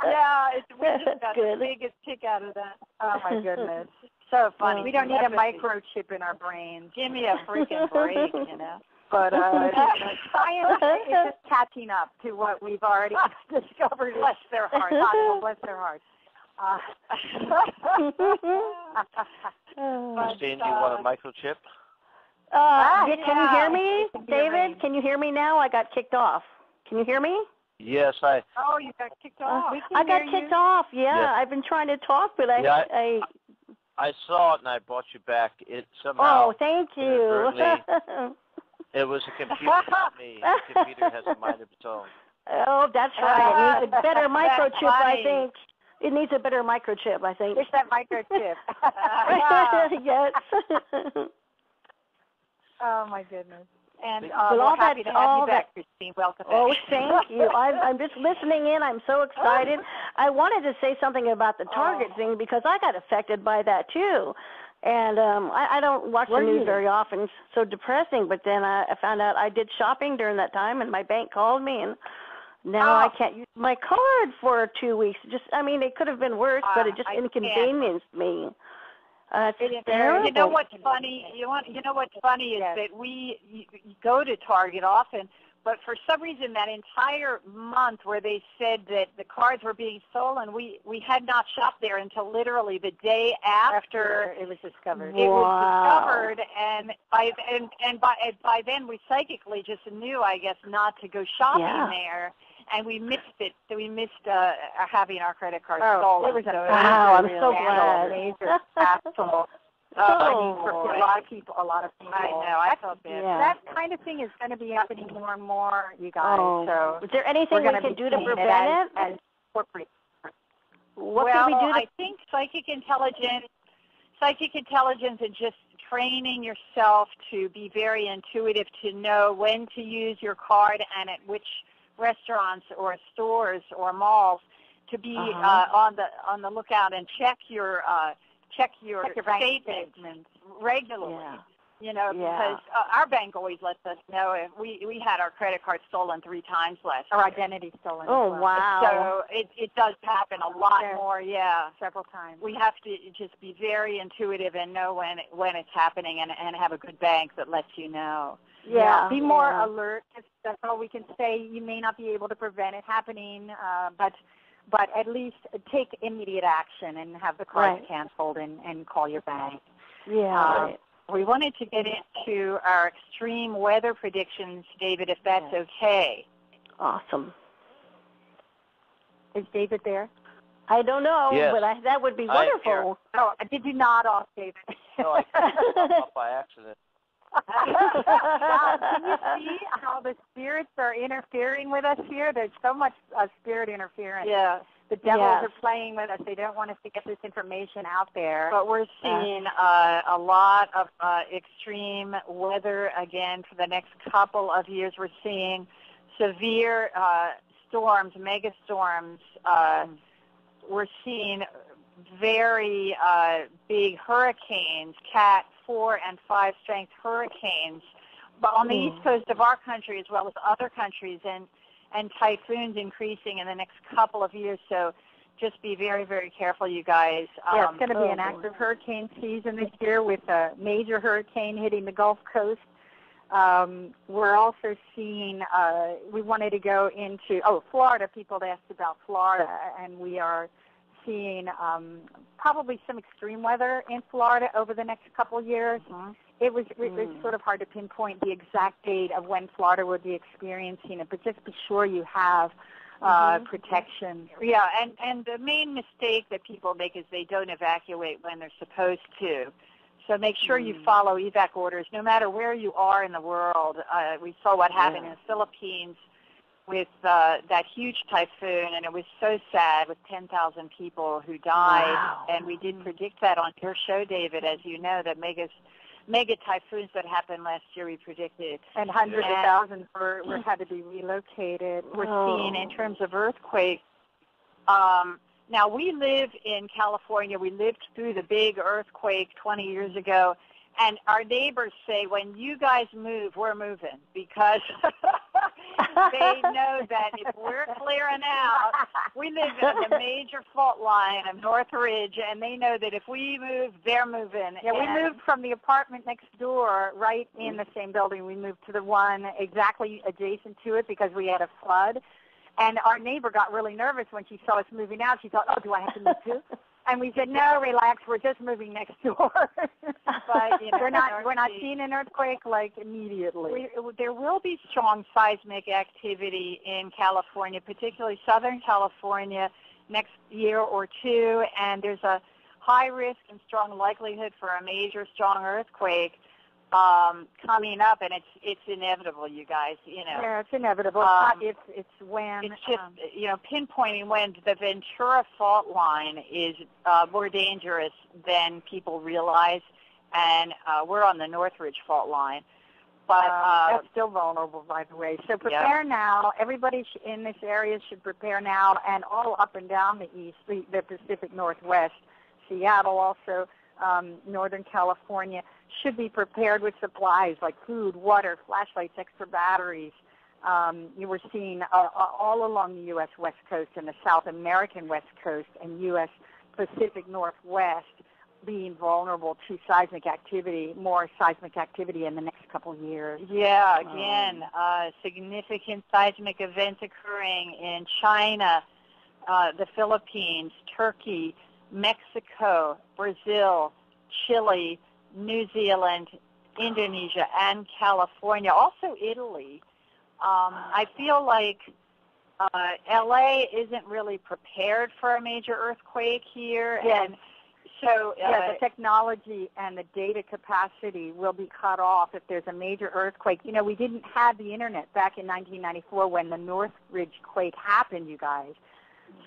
Yeah, we just got the biggest kick out of that. Oh, my goodness. So funny. We don't need a microchip in our brains. Give me a freaking break, you know. But science is just catching up to what we've already discovered. Bless their hearts. Bless their hearts. Christine, do you want a microchip? Can you hear me, David? Can you hear me now? I got kicked off. Can you hear me? Yes, Oh, you got kicked off. I got kicked off. Yeah, yes. I've been trying to talk, but I saw it and I brought you back. It somehow. Oh, thank you. It was a computer, not me. The computer has a mind of its own. Oh, that's right. It needs a better microchip, I think. It needs a better microchip, I think. It's that microchip. Yes. Oh, my goodness. And we're happy to have you back, Christine. Welcome back. Oh, thank you. I'm just listening in. I'm so excited. I wanted to say something about the Target thing because I got affected by that, too. And I don't watch the news very often. It's so depressing. But then I found out I did shopping during that time, and my bank called me, and now I can't use my card for 2 weeks. It could have been worse, but it just inconvenienced me. It's terrible. You know what's funny? You know what's funny is that you go to Target often, but for some reason that entire month where they said that the cards were being stolen, we had not shopped there until literally the day after it was discovered. It was discovered, and by then we psychically just knew, I guess, not to go shopping there. And we missed it. So we missed having our credit card stolen. It was I'm so glad. Major hassle. For a lot of people. I know. I felt bad. That kind of thing is going to be happening more and more, you guys. So is there anything we can do to prevent it? What can we do? I think psychic intelligence and just training yourself to be very intuitive, to know when to use your card and at which restaurants or stores or malls to be on the lookout and check your statements regularly. Because our bank always lets us know if we had our credit card stolen 3 times last year. Our identity stolen. Oh, wow. So it does happen a lot more, several times. We have to just be very intuitive and know when it's happening and have a good bank that lets you know. Yeah, be more alert. That's all we can say. You may not be able to prevent it happening, but at least take immediate action and have the cards canceled and call your bank. We wanted to get into our extreme weather predictions, David, if that's okay. Awesome. Is David there? I don't know, but that would be wonderful. Oh, did you nod off, David? No, I cut off by accident. Wow, can you see how the spirits are interfering with us here? There's so much spirit interference. Yeah. The devils are playing with us. They don't want us to get this information out there. But we're seeing a lot of extreme weather again for the next couple of years. We're seeing severe storms, mega storms. We're seeing very big hurricanes, Cat 4 and 5 strength hurricanes, but on the east coast of our country as well as other countries, and typhoons increasing in the next couple of years. So just be very, very careful, you guys. It's going to be an active hurricane season this year with a major hurricane hitting the Gulf Coast. We're also seeing, we wanted to go into, Florida. People asked about Florida, and we are seeing probably some extreme weather in Florida over the next couple years. It was sort of hard to pinpoint the exact date of when Florida would be experiencing it, but just be sure you have protection. Yeah, and the main mistake that people make is they don't evacuate when they're supposed to. So make sure you follow evac orders no matter where you are in the world. We saw what happened in the Philippines with that huge typhoon, and it was so sad with 10,000 people who died. Wow. And we did predict that on your show, David, as you know, that mega typhoons that happened last year we predicted. And hundreds of thousands had to be relocated. We're seeing in terms of earthquakes. Now, we live in California. We lived through the big earthquake 20 years ago, and our neighbors say, when you guys move, we're moving, because they know that if we're clearing out, we live on the major fault line of Northridge, and they know that if we move, they're moving. Yeah, we moved from the apartment next door, right in the same building. We moved to the one exactly adjacent to it because we had a flood. And our neighbor got really nervous when she saw us moving out. She thought, oh, do I have to move too? And we said, no, relax, we're just moving next door. But we're not seeing an earthquake like immediately. There will be strong seismic activity in California, particularly Southern California, next year or two. And there's a high risk and strong likelihood for a major strong earthquake coming up, and it's inevitable, you guys. Yeah, it's inevitable. It's when. It's just pinpointing when. The Ventura fault line is more dangerous than people realize, and we're on the Northridge fault line. But that's still vulnerable, by the way. So prepare now. Everybody in this area should prepare now, and all up and down the east, the Pacific Northwest, Seattle also. Northern California should be prepared with supplies like food, water, flashlights, extra batteries. You were seeing all along the U.S. West Coast and the South American West Coast and U.S. Pacific Northwest being vulnerable to seismic activity, more seismic activity in the next couple of years. Yeah, again, significant seismic events occurring in China, the Philippines, Turkey, Mexico, Brazil, Chile, New Zealand, Indonesia, and California, also Italy. I feel like LA isn't really prepared for a major earthquake here. Yes. And so the technology and the data capacity will be cut off if there's a major earthquake. We didn't have the internet back in 1994 when the Northridge quake happened, you guys.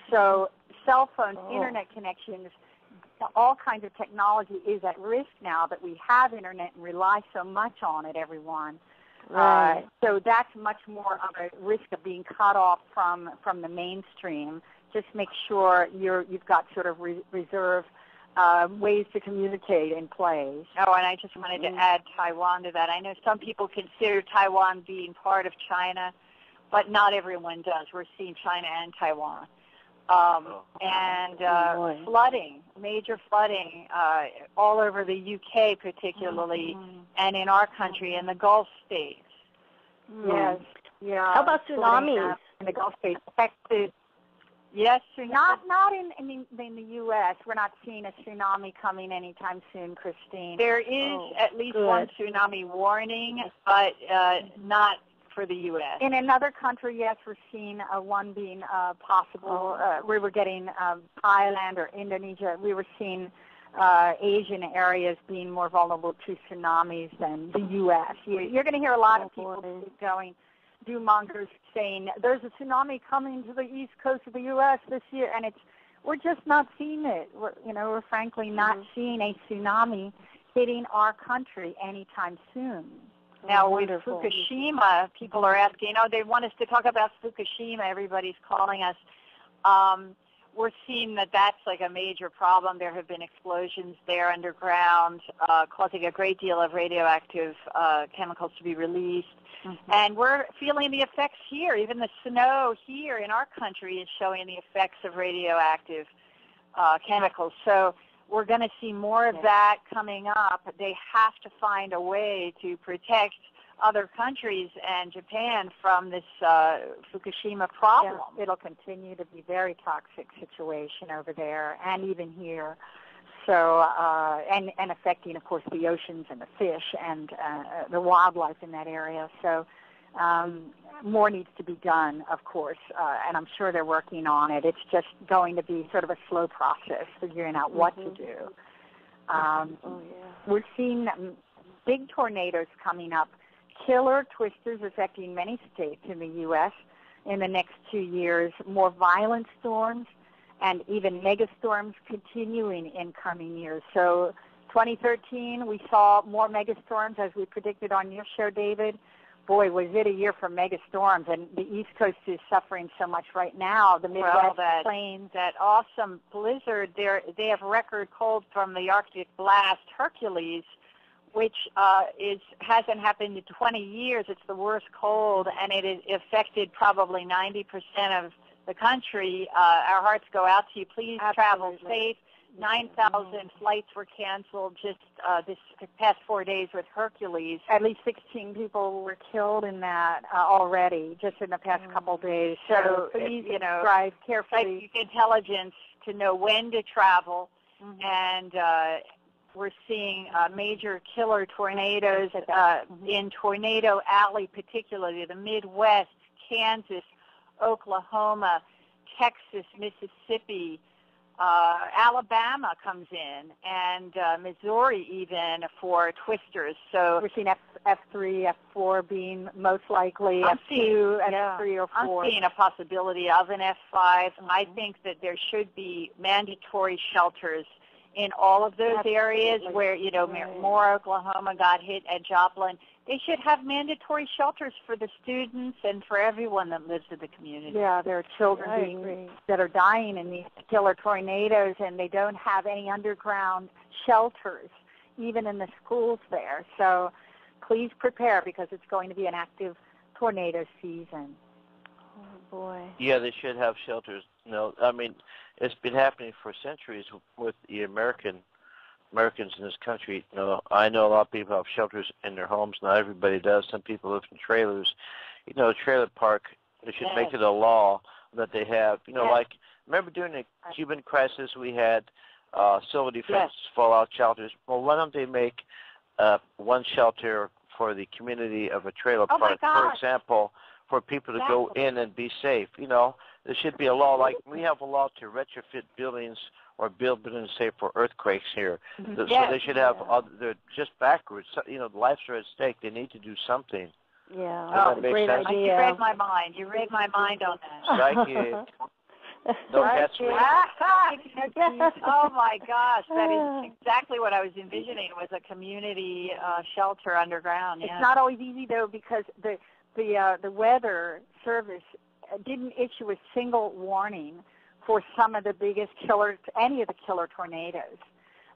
So cell phones, internet connections, all kinds of technology is at risk now that we have internet and rely so much on it, everyone. Right. So that's much more of a risk of being cut off from the mainstream. Just make sure you've got sort of reserve ways to communicate in place. Oh, and I just wanted to add Taiwan to that. I know some people consider Taiwan being part of China, but not everyone does. We're seeing China and Taiwan. Flooding, major flooding, all over the UK particularly, and in our country, in the Gulf states. Yes, yeah. How about tsunamis? In the Gulf states affected. Yes, not in the U.S. We're not seeing a tsunami coming anytime soon, Christine. There is at least one tsunami warning, but not for the U.S. In another country, yes, we're seeing one being possible. We were getting Thailand or Indonesia. We were seeing Asian areas being more vulnerable to tsunamis than the U.S. You're going to hear a lot of people going, doom-mongers saying, there's a tsunami coming to the east coast of the U.S. this year, and we're just not seeing it. We're frankly not seeing a tsunami hitting our country anytime soon. Now, with Fukushima, people are asking, they want us to talk about Fukushima. Everybody's calling us. We're seeing that that's like a major problem. There have been explosions there underground, causing a great deal of radioactive chemicals to be released. And we're feeling the effects here. Even the snow here in our country is showing the effects of radioactive chemicals. So we're going to see more of that coming up. They have to find a way to protect other countries and Japan from this Fukushima problem. Yeah, it'll continue to be a very toxic situation over there and even here. So, and affecting, of course, the oceans and the fish and the wildlife in that area. So more needs to be done, of course, and I'm sure they're working on it. It's just going to be sort of a slow process, figuring out what to do. We're seeing big tornadoes coming up, killer twisters affecting many states in the U.S. in the next 2 years, more violent storms, and even megastorms continuing in coming years. So 2013, we saw more megastorms as we predicted on your show, David. Boy, was it a year for megastorms, and the East Coast is suffering so much right now. The Midwest plains, that awesome blizzard, they have record cold from the Arctic blast Hercules, which hasn't happened in 20 years. It's the worst cold, and it affected probably 90% of the country. Our hearts go out to you. Please travel safe. 9,000 flights were canceled just this past 4 days with Hercules. At least 16 people were killed in that already, just in the past couple of days. So please, drive carefully. Use intelligence to know when to travel, and we're seeing major killer tornadoes in Tornado Alley, particularly the Midwest, Kansas, Oklahoma, Texas, Mississippi, Alabama comes in, and Missouri even for twisters. So we're seeing F3, F4 being most likely, F2, F3 or 4. I'm seeing a possibility of an F5. I think that there should be mandatory shelters in all of those areas where, Moore, Oklahoma got hit, and Joplin. They should have mandatory shelters for the students and for everyone that lives in the community. Yeah, there are children that are dying in these killer tornadoes, and they don't have any underground shelters, even in the schools there. So please prepare, because it's going to be an active tornado season. Oh, boy. Yeah, they should have shelters. I mean, it's been happening for centuries with the Americans in this country. I know a lot of people have shelters in their homes. Not everybody does. Some people live in trailers. A trailer park, they should make it a law that they have. Like, remember during the Cuban crisis, we had civil defense fallout shelters. Well, why don't they make one shelter for the community of a trailer park, for example, for people to go in and be safe? There should be a law. Like, we have a law to retrofit buildings or build buildings safe for earthquakes here. So they should have, they're just backwards. Lives are at stake. They need to do something. Yeah, great idea. You read my mind. You read my mind on that. Psychic. Don't catch me. Oh, my gosh. That is exactly what I was envisioning, was a community shelter underground. It's not always easy, though, because the weather service didn't issue a single warning for some of the biggest killers, any of the killer tornadoes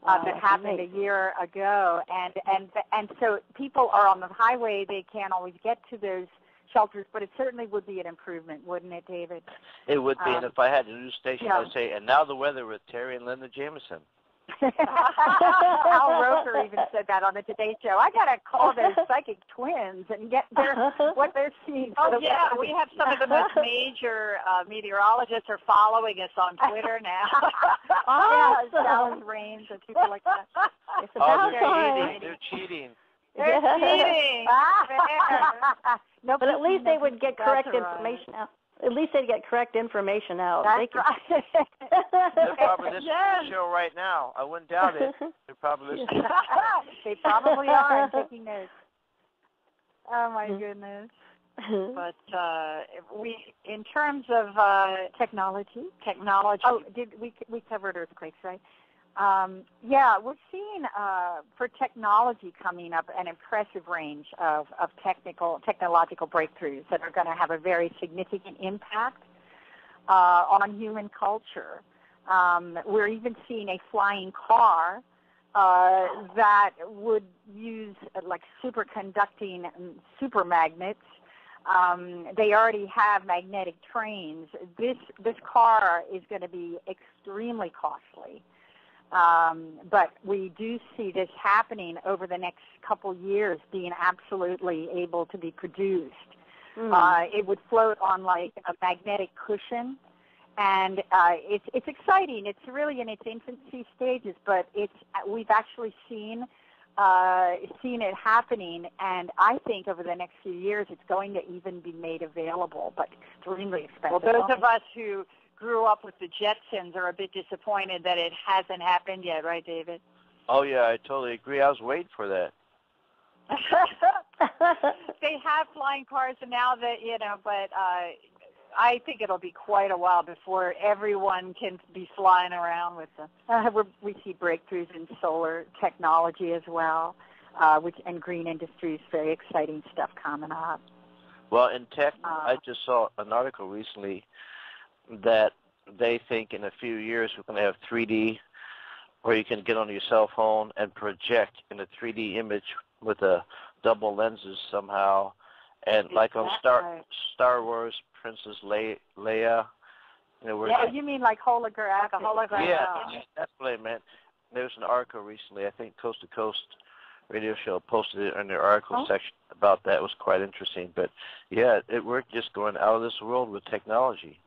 that happened a year ago, and so people are on the highway. They can't always get to those shelters, but it certainly would be an improvement, wouldn't it, David? It would be, and if I had a news station, I'd say, and now the weather with Terry and Linda Jameson. Al Roker even said that on the Today Show. I got to call those psychic twins and get what they're seeing. Oh, yeah, we have some of the most major meteorologists are following us on Twitter now. Dallas Rains and people like that. They're cheating. They're cheating. No, but at least they would get correct information out. At least they'd get correct information out. That's right. They're probably listening to the show right now. I wouldn't doubt it. They're probably listening. They probably are and taking notes. Oh, my goodness. But in terms of technology. Oh, we covered earthquakes, right? We're seeing for technology coming up an impressive range of technological breakthroughs that are going to have a very significant impact on human culture. We're even seeing a flying car that would use like superconducting super magnets. They already have magnetic trains. This car is going to be extremely costly. But we do see this happening over the next couple years, being absolutely able to be produced. It would float on like a magnetic cushion, and it's exciting. It's really in its infancy stages, but we've actually seen it happening, and I think over the next few years it's going to even be made available, but extremely expensive. Well, those of us who grew up with the Jetsons are a bit disappointed that it hasn't happened yet, right, David? Oh, yeah, I totally agree. I was waiting for that. They have flying cars now that, but I think it'll be quite a while before everyone can be flying around with them. We see breakthroughs in solar technology as well, and green industries, very exciting stuff coming up. Well, in tech, I just saw an article recently that they think in a few years we're going to have 3D, where you can get on your cell phone and project in a 3D image with a double lenses somehow, and like on Star Wars, Princess Leia. You mean like holographic? Like a hologram. Yeah, that's what I meant. There was an article recently, I think Coast to Coast radio show posted it in their article section about that. It was quite interesting. But, yeah, we're just going out of this world with technology.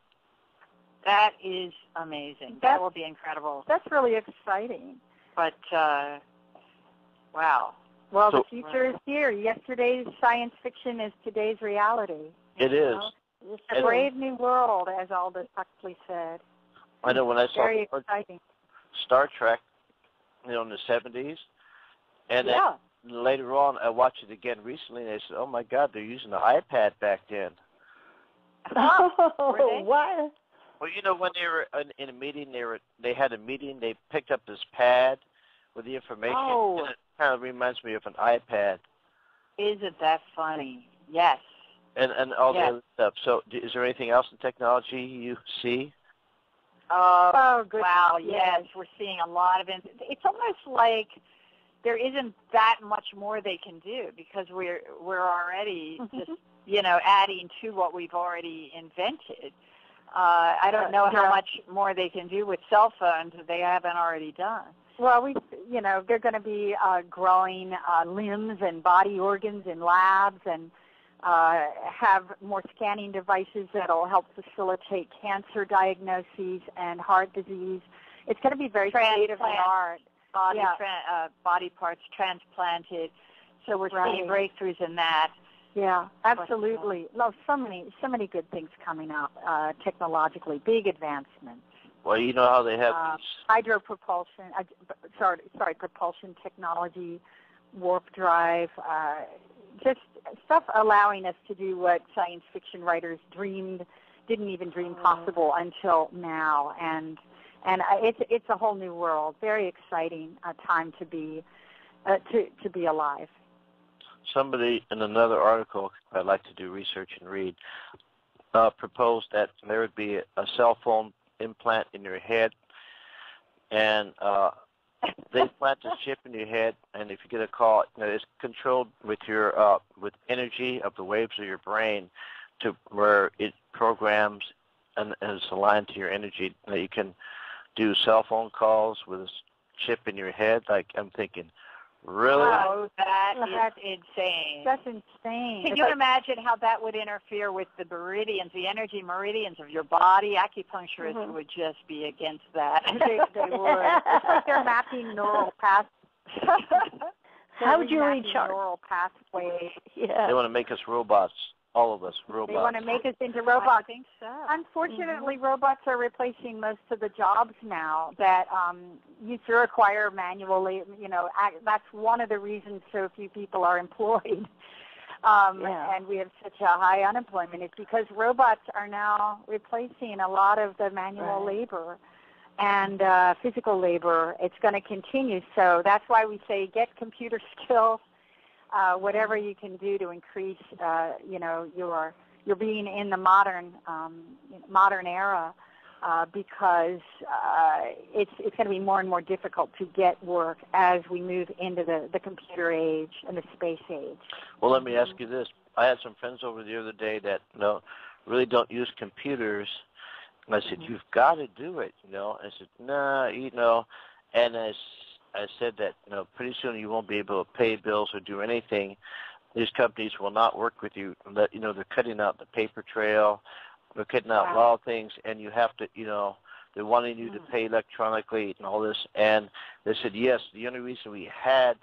That is amazing. That will be incredible. That's really exciting. But, wow. Well, the future is here. Yesterday's science fiction is today's reality. It is. It's a brave new world, as Aldous Huxley said. I know when I saw very exciting. Star Trek, in the 70s, and then later on I watched it again recently, and I said, oh, my God, they're using the iPad back then. Oh, what? Well, when they were in a meeting, they had a meeting, they picked up this pad with the information, and it kind of reminds me of an iPad. Isn't that funny? Yes. And all the other stuff. So is there anything else in technology you see? Good. Wow, yes. We're seeing a lot of it. It's almost like there isn't that much more they can do because we're already just, adding to what we've already invented. I don't know how much more they can do with cell phones that they haven't already done. Well, they're going to be growing limbs and body organs in labs, and have more scanning devices that will help facilitate cancer diagnoses and heart disease. It's going to be very state-of-the-art. Body parts transplanted. So we're seeing breakthroughs in that. Yeah, absolutely. So many good things coming up technologically, big advancements. Well, you know how they have hydropropulsion, propulsion technology, warp drive, just stuff allowing us to do what science fiction writers didn't even dream possible until now. And it's a whole new world. Very exciting time to be alive. Somebody in another article I'd like to do research and read proposed that there would be a cell phone implant in your head, and they plant a chip in your head, and if you get a call, it's controlled with your with energy of the waves of your brain, to where it programs and is aligned to your energy. That you can do cell phone calls with a chip in your head. Like, I'm thinking, really? Oh, that's insane. That's insane. Can you imagine how that would interfere with the meridians, the energy meridians of your body? Acupuncturists would just be against that. They would. It's like they're mapping neural pathways. How would you recharge? Neural pathways. Yeah. They want to make us robots. All of us, robots. They want to make us into robots. I think so. Unfortunately, robots are replacing most of the jobs now that used to require manual labor. That's one of the reasons so few people are employed. And we have such a high unemployment. It's because robots are now replacing a lot of the manual labor and physical labor. It's going to continue. So that's why we say get computer skills. Whatever you can do to increase, your being in the modern era, because it's going to be more and more difficult to get work as we move into the computer age and the space age. Well, let me ask you this: I had some friends over the other day that really don't use computers, and I said, "You've got to do it," I said, "Nah, And I said that, pretty soon you won't be able to pay bills or do anything. These companies will not work with you. They're cutting out the paper trail. They're cutting out a lot of things, and you have to, they're wanting you to pay electronically and all this. And they said, yes, the only reason we had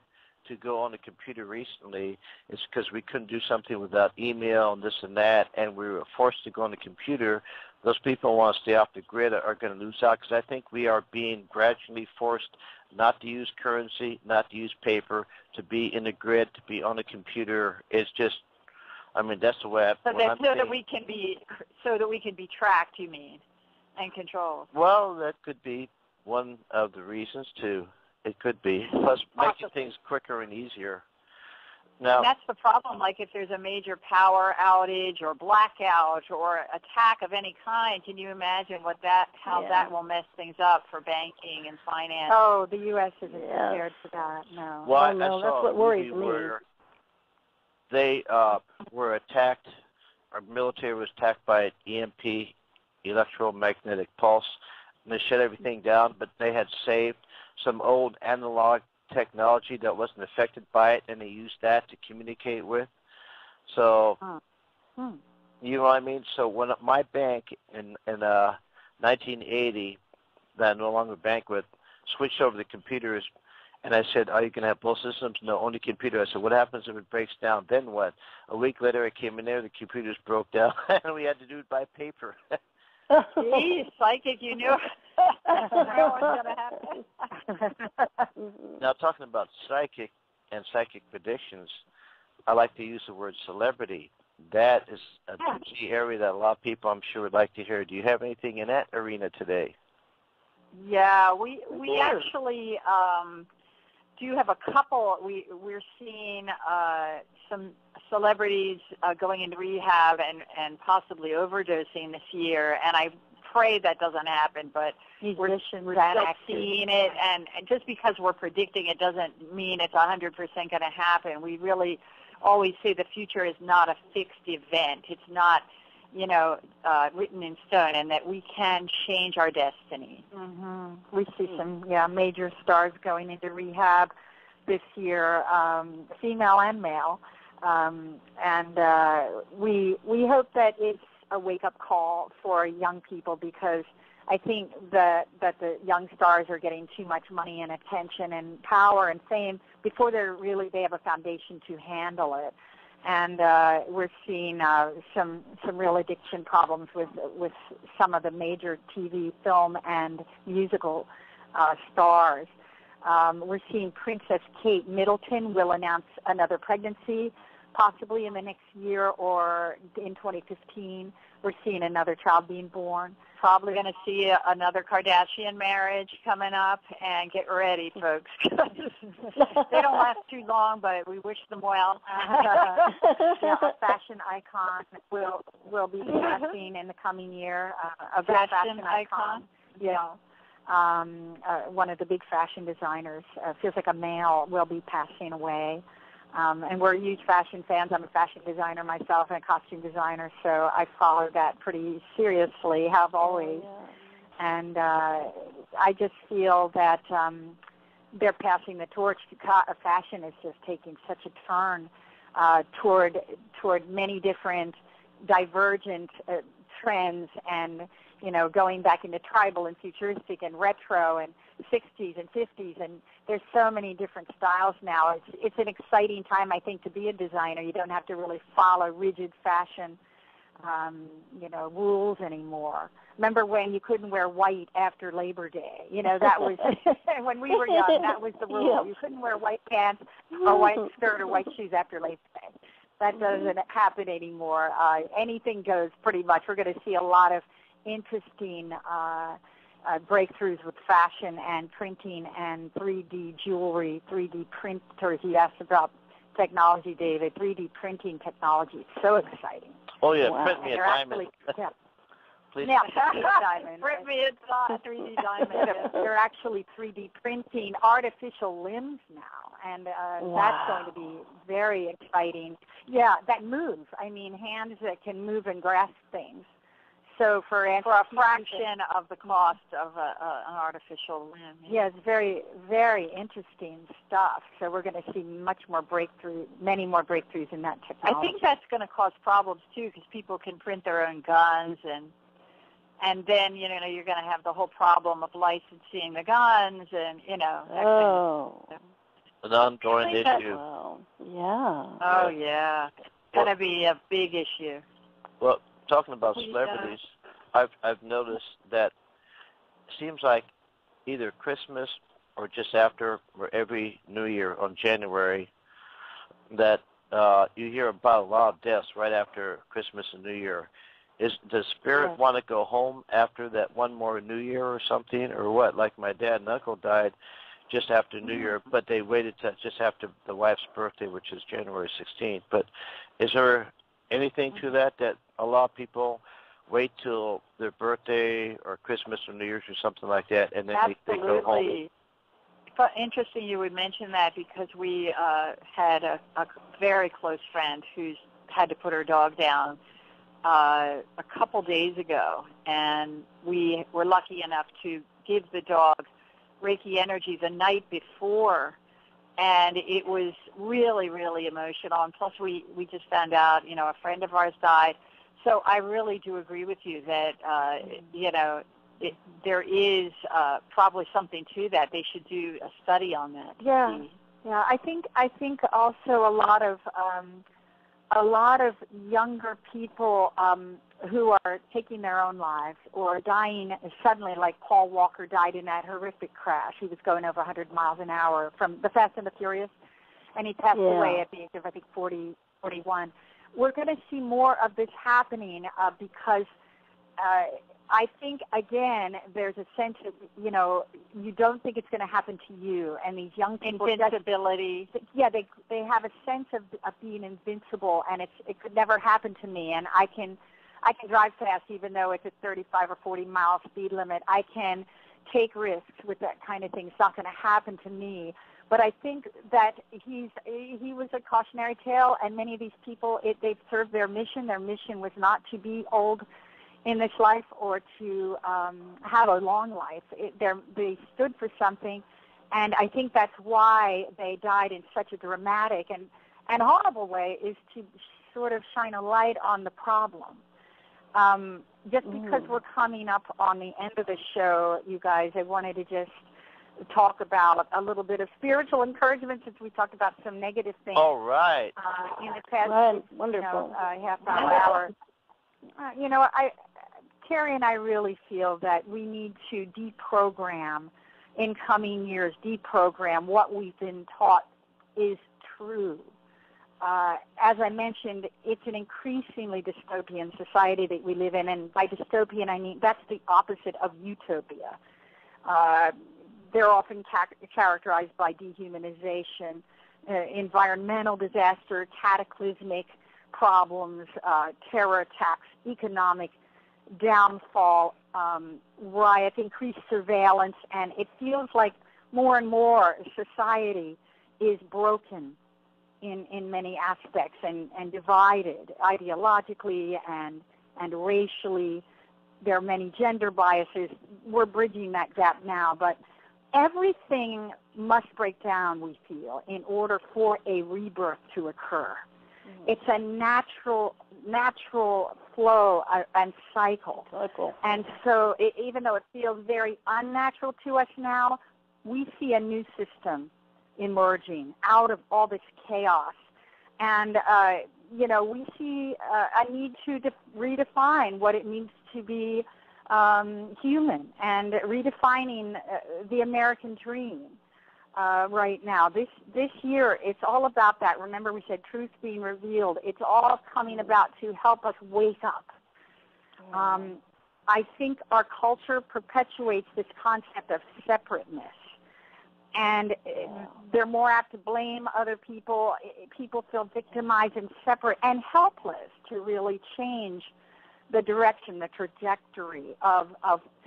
to go on the computer recently is because we couldn't do something without email and this and that, and we were forced to go on the computer. Those people who want to stay off the grid are going to lose out, because I think we are being gradually forced not to use currency, not to use paper, to be in the grid, to be on the computer. It's just, that's the way so that we can be tracked, you mean, and controlled. Well, that could be one of the reasons too. It could be. Plus, making things quicker and easier. Now, and that's the problem. Like if there's a major power outage or blackout or attack of any kind, can you imagine how that will mess things up for banking and finance? Oh, the U.S. isn't prepared for that. No. Well, no, I that's saw what a worries movie me. where they were attacked. Our military was attacked by an EMP, electromagnetic pulse, and they shut everything down. But they had saved some old analog technology that wasn't affected by it, and they used that to communicate with. So, you know what I mean? So when my bank in 1980, that I no longer bank with, switched over to computers, and I said, are you going to have both systems? No, only computer. I said, what happens if it breaks down? Then what? A week later, I came in there, the computers broke down, and we had to do it by paper. Geez, psychic, you knew that was going to happen. Now, talking about psychic and psychic predictions, I like to use the word celebrity. That is a key area that a lot of people, I'm sure, would like to hear. Do you have anything in that arena today? Yeah, we actually do have a couple. We're seeing some celebrities going into rehab and possibly overdosing this year, and I pray that doesn't happen, but we're still seeing it, and just because we're predicting it doesn't mean it's 100% going to happen. We really always say the future is not a fixed event. It's not, written in stone, and that we can change our destiny. We see some major stars going into rehab this year, female and male, and we hope that it's a wake-up call for young people, because I think that the young stars are getting too much money and attention and power and fame before they have a foundation to handle it. And we're seeing some real addiction problems with some of the major TV, film, and musical stars. We're seeing Princess Kate Middleton will announce another pregnancy, possibly in the next year or in 2015. We're seeing another child being born. Probably going to see another Kardashian marriage coming up, and get ready, folks. They don't last too long, but we wish them well. A fashion icon will be passing in the coming year. A fashion icon. Yeah. One of the big fashion designers, feels like a male, will be passing away. And we're huge fashion fans. I'm a fashion designer myself and a costume designer, so I follow that pretty seriously, have always. And I just feel that they're passing the torch. Fashion is just taking such a turn toward many different divergent trends, and going back into tribal and futuristic and retro and 60s and 50s, and there's so many different styles now. It's an exciting time, I think, to be a designer. You don't have to really follow rigid fashion, rules anymore. Remember when you couldn't wear white after Labor Day? That was when we were young. That was the rule. Yep. You couldn't wear white pants or white skirt or white shoes after Labor Day. That doesn't happen anymore. Anything goes, pretty much. We're going to see a lot of interesting breakthroughs with fashion and printing and 3D jewelry, 3D printers. You asked about technology, David. 3D printing technology. It's so exciting. Oh, yeah. Wow. Print me a diamond. Please. Yeah, diamond. Print me a 3D diamond. They're actually 3D printing artificial limbs now, and that's going to be very exciting. Yeah, that move. Hands that can move and grasp things. So for a fraction of the cost of an artificial limb. Yeah, it's very, very interesting stuff. So we're going to see many more breakthroughs in that technology. I think that's going to cause problems too, because people can print their own guns, and then you're going to have the whole problem of licensing the guns, and that an ongoing issue. Wow. Yeah. Oh yeah, it's going to be a big issue. Well, talking about celebrities, I've noticed that it seems like either Christmas or just after or every New Year on January that you hear about a lot of deaths right after Christmas and New Year. Does Spirit want to go home after that one more New Year or something, or what? Like my dad and uncle died just after New Year, but they waited to just after the wife's birthday, which is January 16th. But is there anything to that a lot of people wait till their birthday or Christmas or New Year's or something like that, and then they go home? It's interesting you would mention that, because we had a very close friend who's had to put her dog down a couple days ago, and we were lucky enough to give the dog Reiki energy the night before, and it was really, really emotional. And plus we just found out, a friend of ours died. So I really do agree with you that, there is probably something to that. They should do a study on that. Yeah. I think also a lot of younger people who are taking their own lives or dying suddenly, like Paul Walker died in that horrific crash. He was going over 100 miles an hour from the Fast and the Furious, and he passed away at the age of, I think, 41. We're going to see more of this happening because I think, again, there's a sense of, you don't think it's going to happen to you. And these young people... Invincibility. They have a sense of being invincible, and it could never happen to me. And I can drive fast even though it's a 35 or 40 mile speed limit. I can take risks with that kind of thing. It's not going to happen to me. But I think that he was a cautionary tale, and many of these people, they've served their mission. Their mission was not to be old in this life or to have a long life. They stood for something, and I think that's why they died in such a dramatic and horrible way, is to sort of shine a light on the problem. Just because we're coming up on the end of the show, you guys, I wanted to just talk about a little bit of spiritual encouragement, since we talked about some negative things. All right. In the past, wonderful. Half hour. Terry and I really feel that we need to deprogram in coming years, deprogram what we've been taught is true. As I mentioned, it's an increasingly dystopian society that we live in, and by dystopian I mean that's the opposite of utopia. They're often characterized by dehumanization, environmental disaster, cataclysmic problems, terror attacks, economic downfall, riots, increased surveillance, and it feels like more and more society is broken in many aspects and divided ideologically and racially. There are many gender biases. We're bridging that gap now, but everything must break down, we feel, in order for a rebirth to occur. It's a natural flow and cycle. And so even though it feels very unnatural to us now, we see a new system emerging out of all this chaos. And, we see a need to redefine what it means to be human, and redefining the American dream. Right now. This year, it's all about that. Remember, we said truth being revealed. It's all coming about to help us wake up. I think our culture perpetuates this concept of separateness, and they're more apt to blame other people. People feel victimized and separate and helpless to really change the direction, the trajectory of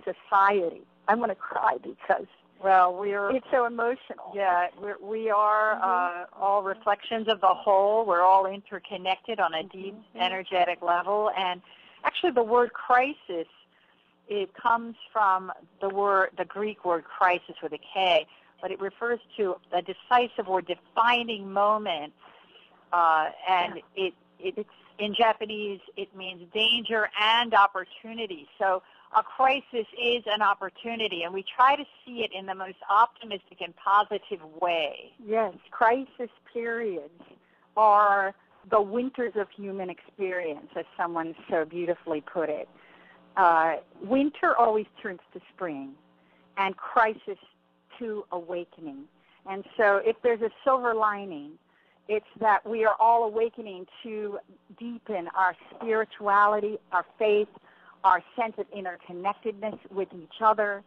society. I'm going to cry because... it's so emotional. Yeah, we are all reflections of the whole. We're all interconnected on a deep energetic level, and Actually, the word crisis, it comes from the Greek word crisis with a K, but it refers to a decisive or defining moment, and it's in Japanese it means danger and opportunity. So a crisis is an opportunity, and we try to see it in the most optimistic and positive way. Yes, crisis periods are the winters of human experience, as someone so beautifully put it. Winter always turns to spring, and crisis to awakening. And so if there's a silver lining, it's that we are all awakening to deepen our spirituality, our faith, our sense of interconnectedness with each other,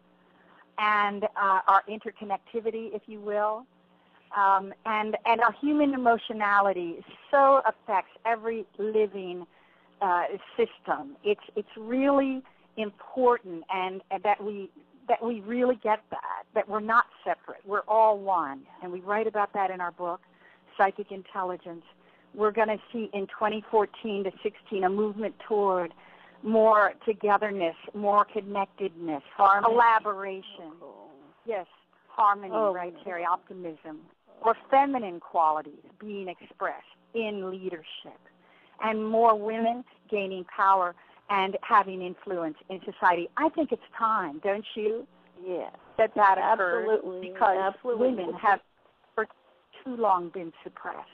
and our interconnectivity, if you will. And our human emotionality so affects every living system. It's really important, and that we really get that we're not separate. We're all one, and we write about that in our book, Psychic Intelligence. We're going to see in 2014 to 16 a movement toward more togetherness, more connectedness, collaboration. Yes, harmony, right, Terry, optimism, or feminine qualities being expressed in leadership, and more women gaining power and having influence in society. I think it's time, don't you? Yeah, that occurs, absolutely, because women have for too long been suppressed.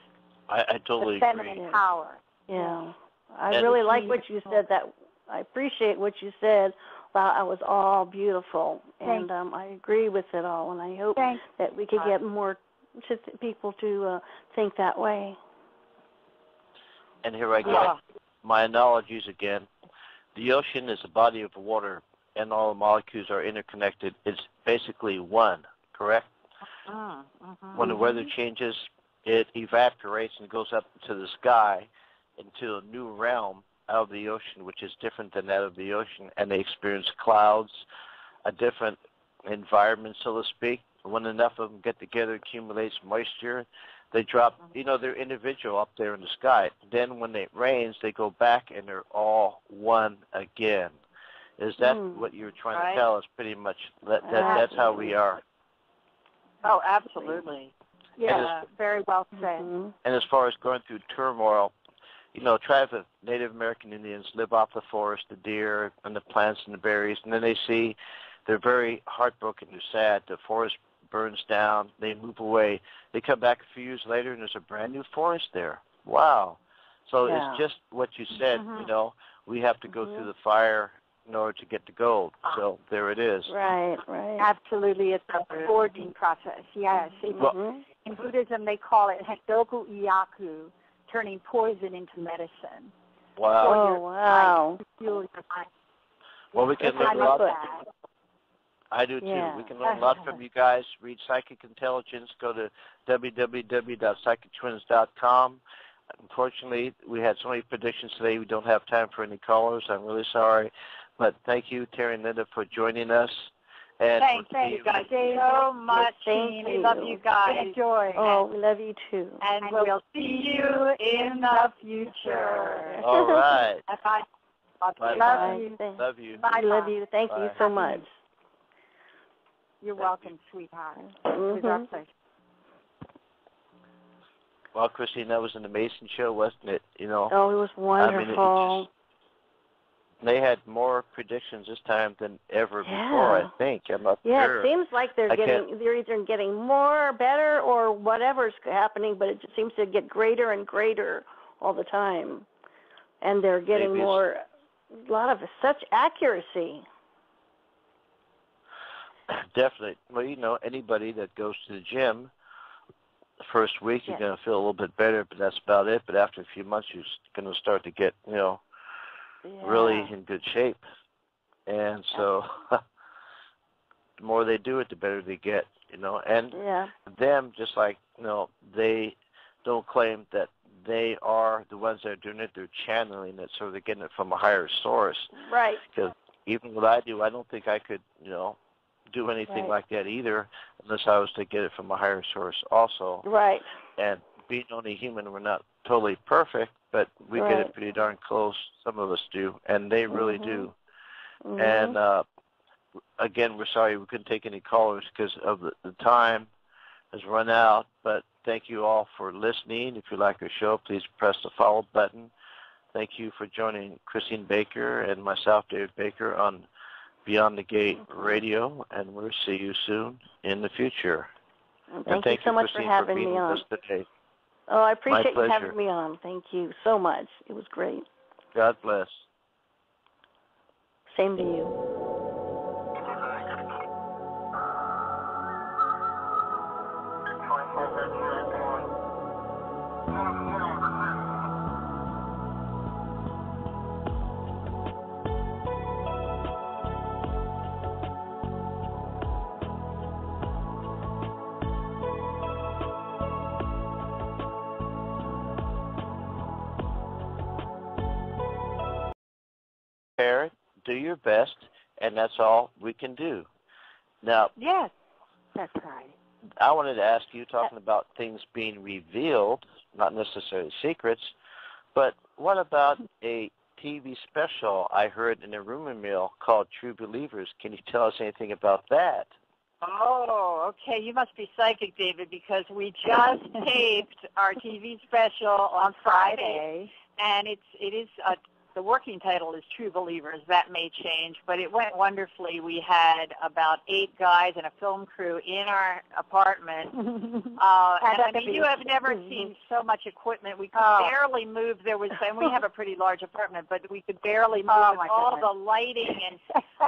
I totally the feminine agree. Power. Yeah, I really like what you said. That I appreciate what you said. Wow, it was all beautiful, and I agree with it all. And I hope that we could get more people to think that way. And here I go. My analogies again. The ocean is a body of water, and all the molecules are interconnected. It's basically one, correct? When the weather changes, it evaporates and goes up into the sky into a new realm out of the ocean, which is different than that of the ocean, and they experience clouds, a different environment, so to speak. When enough of them get together, accumulates moisture, they drop, they're individual up there in the sky. Then when it rains, they go back and they're all one again. Is that what you're trying to tell us? Pretty much that's how we are. Oh, absolutely. Yeah, very well said. And as far as going through turmoil, tribes of Native American Indians live off the forest, the deer and the plants and the berries, and then they're very heartbroken, they're sad. The forest burns down, they move away. They come back a few years later and there's a brand new forest there. Wow. So it's just what you said, we have to go through the fire in order to get the gold. So there it is. Right. Absolutely. It's a forging process. Yes. In Buddhism, they call it hendoku iyaku, turning poison into medicine. Wow. Wow. Well, we can learn a lot. I do too. Yeah. We can learn a lot from you guys. Read Psychic Intelligence. Go to www.psychictwins.com. Unfortunately, we had so many predictions today, we don't have time for any callers. I'm really sorry. But thank you, Terry and Linda, for joining us. And thank you guys so much. We love you guys. Enjoy. Oh, we love you too. And we'll see you in the future. All right. Bye. Bye. Love you. Love you. Bye. Love you. Thank you so much. You're welcome, sweetheart. It was our pleasure. Well, Christine, that was an amazing show, wasn't it? Oh, it was wonderful. They had more predictions this time than ever before, I think. I'm not sure. Yeah, it seems like they're either getting more, better, or whatever's happening, but it just seems to get greater and greater all the time. And they're getting a lot of such accuracy. Definitely. Well, anybody that goes to the gym, the first week you're going to feel a little bit better, but that's about it. But after a few months, you're going to start to get, really in good shape. And so the more they do it, the better they get, And them, just like, they don't claim that they are the ones that are doing it. They're channeling it, so they're getting it from a higher source. Right. Because even what I do, I don't think I could, do anything like that either unless I was to get it from a higher source also. Right. And being only human, we're not totally perfect, but we get it pretty darn close. Some of us do, and they really do. And again, we're sorry we couldn't take any callers because of the time has run out, but thank you all for listening. If you like our show, please press the follow button. Thank you for joining Christine Baker and myself, David Baker, on Beyond the Gate Radio, and we'll see you soon in the future. Thank you so much for having me on. Oh, I appreciate you having me on. Thank you so much. It was great. God bless. Same to you. Parent, do your best, and that's all we can do. Now, yes, that's right. I wanted to ask you, talking about things being revealed, not necessarily secrets, but what about a TV special I heard in a rumor mill called True Believers? Can you tell us anything about that? Oh, okay. You must be psychic, David, because we just taped our TV special on Friday, and it is the working title is True Believers. That may change, but it went wonderfully. We had about 8 guys and a film crew in our apartment. And I mean, you have never seen so much equipment. We could barely move. And we have a pretty large apartment, but we could barely move all the lighting and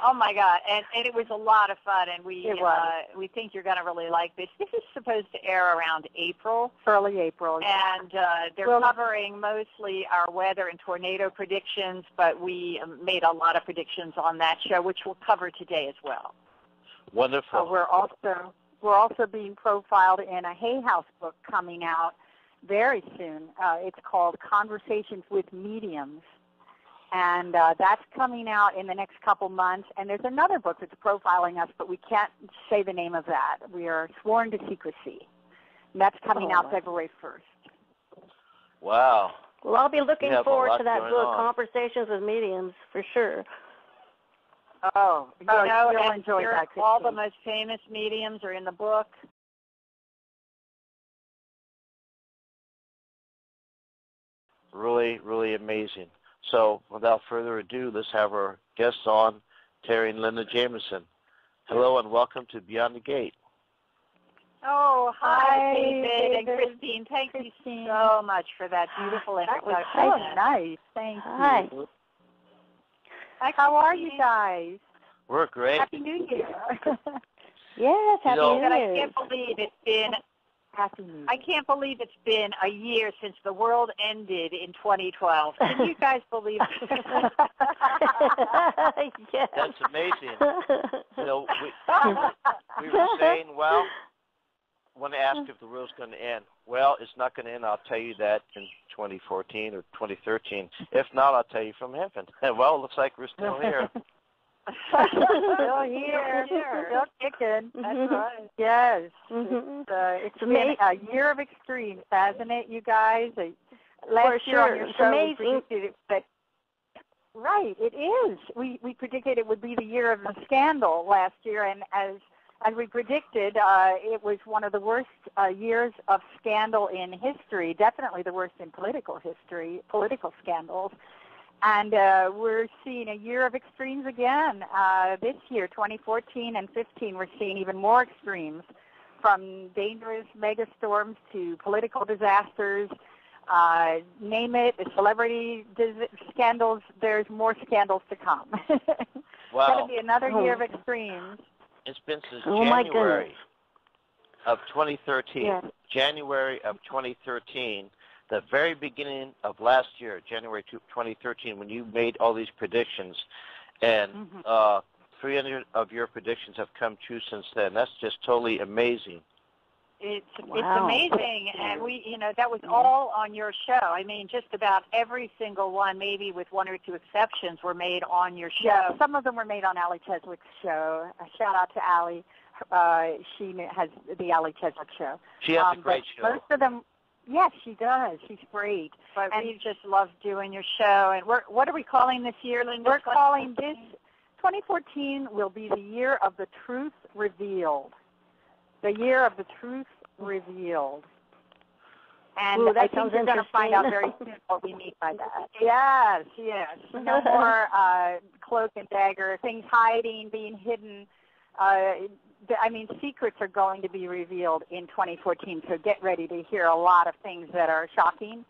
oh my God! And it was a lot of fun. And we think you're going to really like this. This is supposed to air around April, early April, and they're covering mostly our weather and tornado predictions. But we made a lot of predictions on that show, which we'll cover today as well. Wonderful. We're also being profiled in a Hay House book coming out very soon. It's called Conversations with Mediums, and that's coming out in the next couple months. And there's another book that's profiling us, but we can't say the name of that. We are sworn to secrecy. And that's coming out February 1st. Wow. Well, I'll be looking forward to that book, Conversations with Mediums, for sure. You'll enjoy that. All the most famous mediums are in the book. Really, really amazing. So, without further ado, let's have our guests on, Terry and Linda Jameson. Hello and welcome to Beyond the Gate. Oh, hi, David and Christine. Thank you so much for that beautiful introduction. That was so nice. Thank you. Hi. How are you guys? We're great. Happy New Year. Yes, Happy New Year. I can't believe it's been I can't believe it's been a year since the world ended in 2012. Can you guys believe it? Yes. That's amazing. We were saying, well, when asked if the world's going to end, well, it's not going to end. I'll tell you that in 2014 or 2013. If not, I'll tell you from heaven. Well, it looks like we're still here. Still here. Still kicking. That's right. Yes. It's been a year of extremes, hasn't it, you guys? Last year on your show, we predicted it, but right, it is. We predicted it would be the year of the scandal last year, and as we predicted, it was one of the worst years of scandal in history, definitely the worst in political history, political scandals. And we're seeing a year of extremes again. This year, 2014 and 15, we're seeing even more extremes, from dangerous megastorms to political disasters. Name it, celebrity scandals. There's more scandals to come. It's going to be another year of extremes. It's been since January of 2013. Yes. January of 2013. The very beginning of last year, January 2013, when you made all these predictions, and 300 of your predictions have come true since then. That's just totally amazing. It's amazing, and that was all on your show. I mean, just about every single one, maybe with one or two exceptions, were made on your show. Yeah, some of them were made on Allie Cheswick's show. A shout out to Allie. She has the Allie Cheswick show. She has a great show. Most of them. Yes, she does. She's great. But And we just love doing your show. And what are we calling this year, Linda? we're calling this 2014 will be the year of the truth revealed. The year of the truth revealed. And Ooh, that I think sounds you're going to find out very interesting. soon what we mean by that. Yes, yes. No more cloak and dagger, things hiding, being hidden. Secrets are going to be revealed in 2014, so get ready to hear a lot of things that are shocking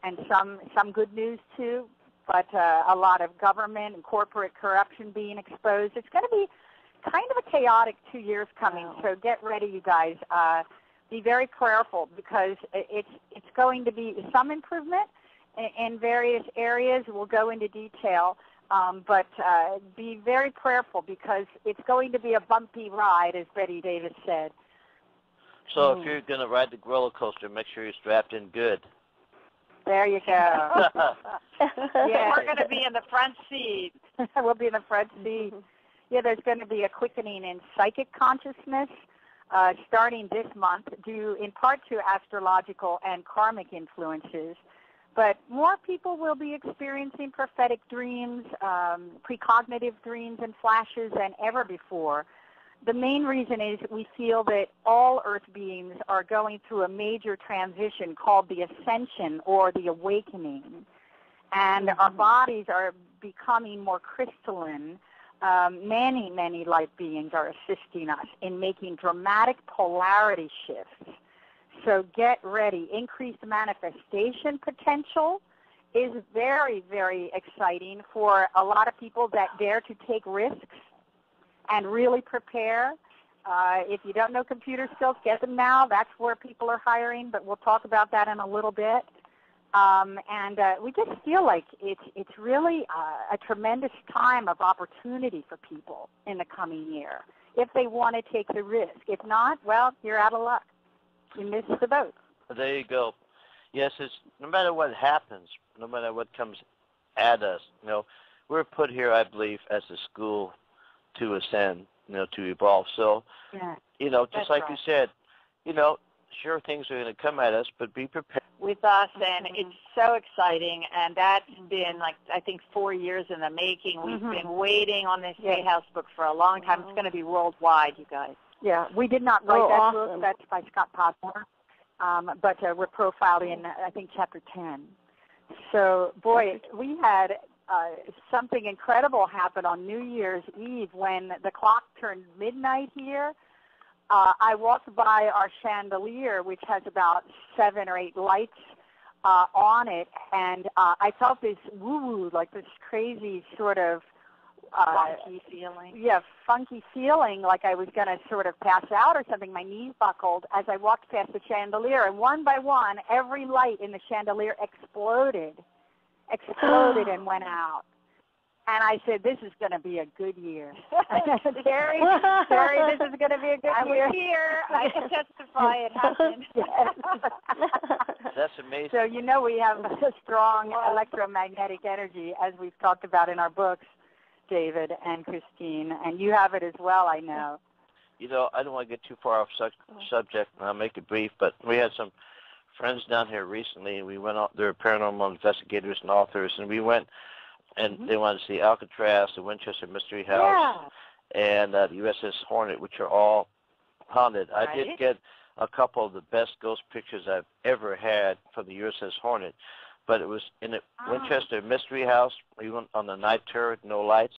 and some good news too, but a lot of government and corporate corruption being exposed. It's going to be kind of a chaotic 2 years coming, so get ready, you guys. Be very prayerful because it's going to be some improvement in various areas. We'll go into detail. But be very prayerful because it's going to be a bumpy ride, as Betty Davis said. So if you're going to ride the roller coaster, make sure you're strapped in good. There you go. Yeah, we're going to be in the front seat. We'll be in the front seat. Yeah, there's going to be a quickening in psychic consciousness starting this month due in part to astrological and karmic influences. But more people will be experiencing prophetic dreams, precognitive dreams and flashes than ever before. The main reason is we feel that all Earth beings are going through a major transition called the ascension or the awakening. And our bodies are becoming more crystalline. Many, many light beings are assisting us in making dramatic polarity shifts. So get ready. Increased manifestation potential is very, very exciting for a lot of people that dare to take risks and really prepare. If you don't know computer skills, get them now. That's where people are hiring, but we'll talk about that in a little bit. We just feel like it's really a tremendous time of opportunity for people in the coming year if they want to take the risk. If not, well, you're out of luck. You missed the boat. There you go. Yes, it's no matter what happens, no matter what comes at us, we're put here, I believe, as a school to ascend, to evolve. So, just like you said, sure things are going to come at us, but be prepared. With us, and it's so exciting, and that's been, I think 4 years in the making. We've been waiting on this Hay House book for a long time. It's going to be worldwide, you guys. Yeah, we did not write that book. That's by Scott Podmore. But we're profiled in, I think, chapter 10. So, boy, we had something incredible happen on New Year's Eve when the clock turned midnight here. I walked by our chandelier, which has about 7 or 8 lights on it, and I felt this woo-woo, like this crazy sort of funky feeling. Yeah, funky feeling, like I was going to sort of pass out or something. My knees buckled as I walked past the chandelier, and one by one, every light in the chandelier exploded and went out. And I said, this is going to be a good year. Terry, this is going to be a good year. I was here. I can testify it happened. That's amazing. So we have a strong electromagnetic energy, as we've talked about in our books, David and Christine, and you have it as well, I know. I don't want to get too far off subject, and I'll make it brief, but we had some friends down here recently, and we went out. They're paranormal investigators and authors, and we went, and they wanted to see Alcatraz, the Winchester Mystery House, and the USS Hornet, which are all haunted. Right. I did get a couple of the best ghost pictures I've ever had from the USS Hornet, but it was in the Winchester Mystery House. We went on the night tour, no lights,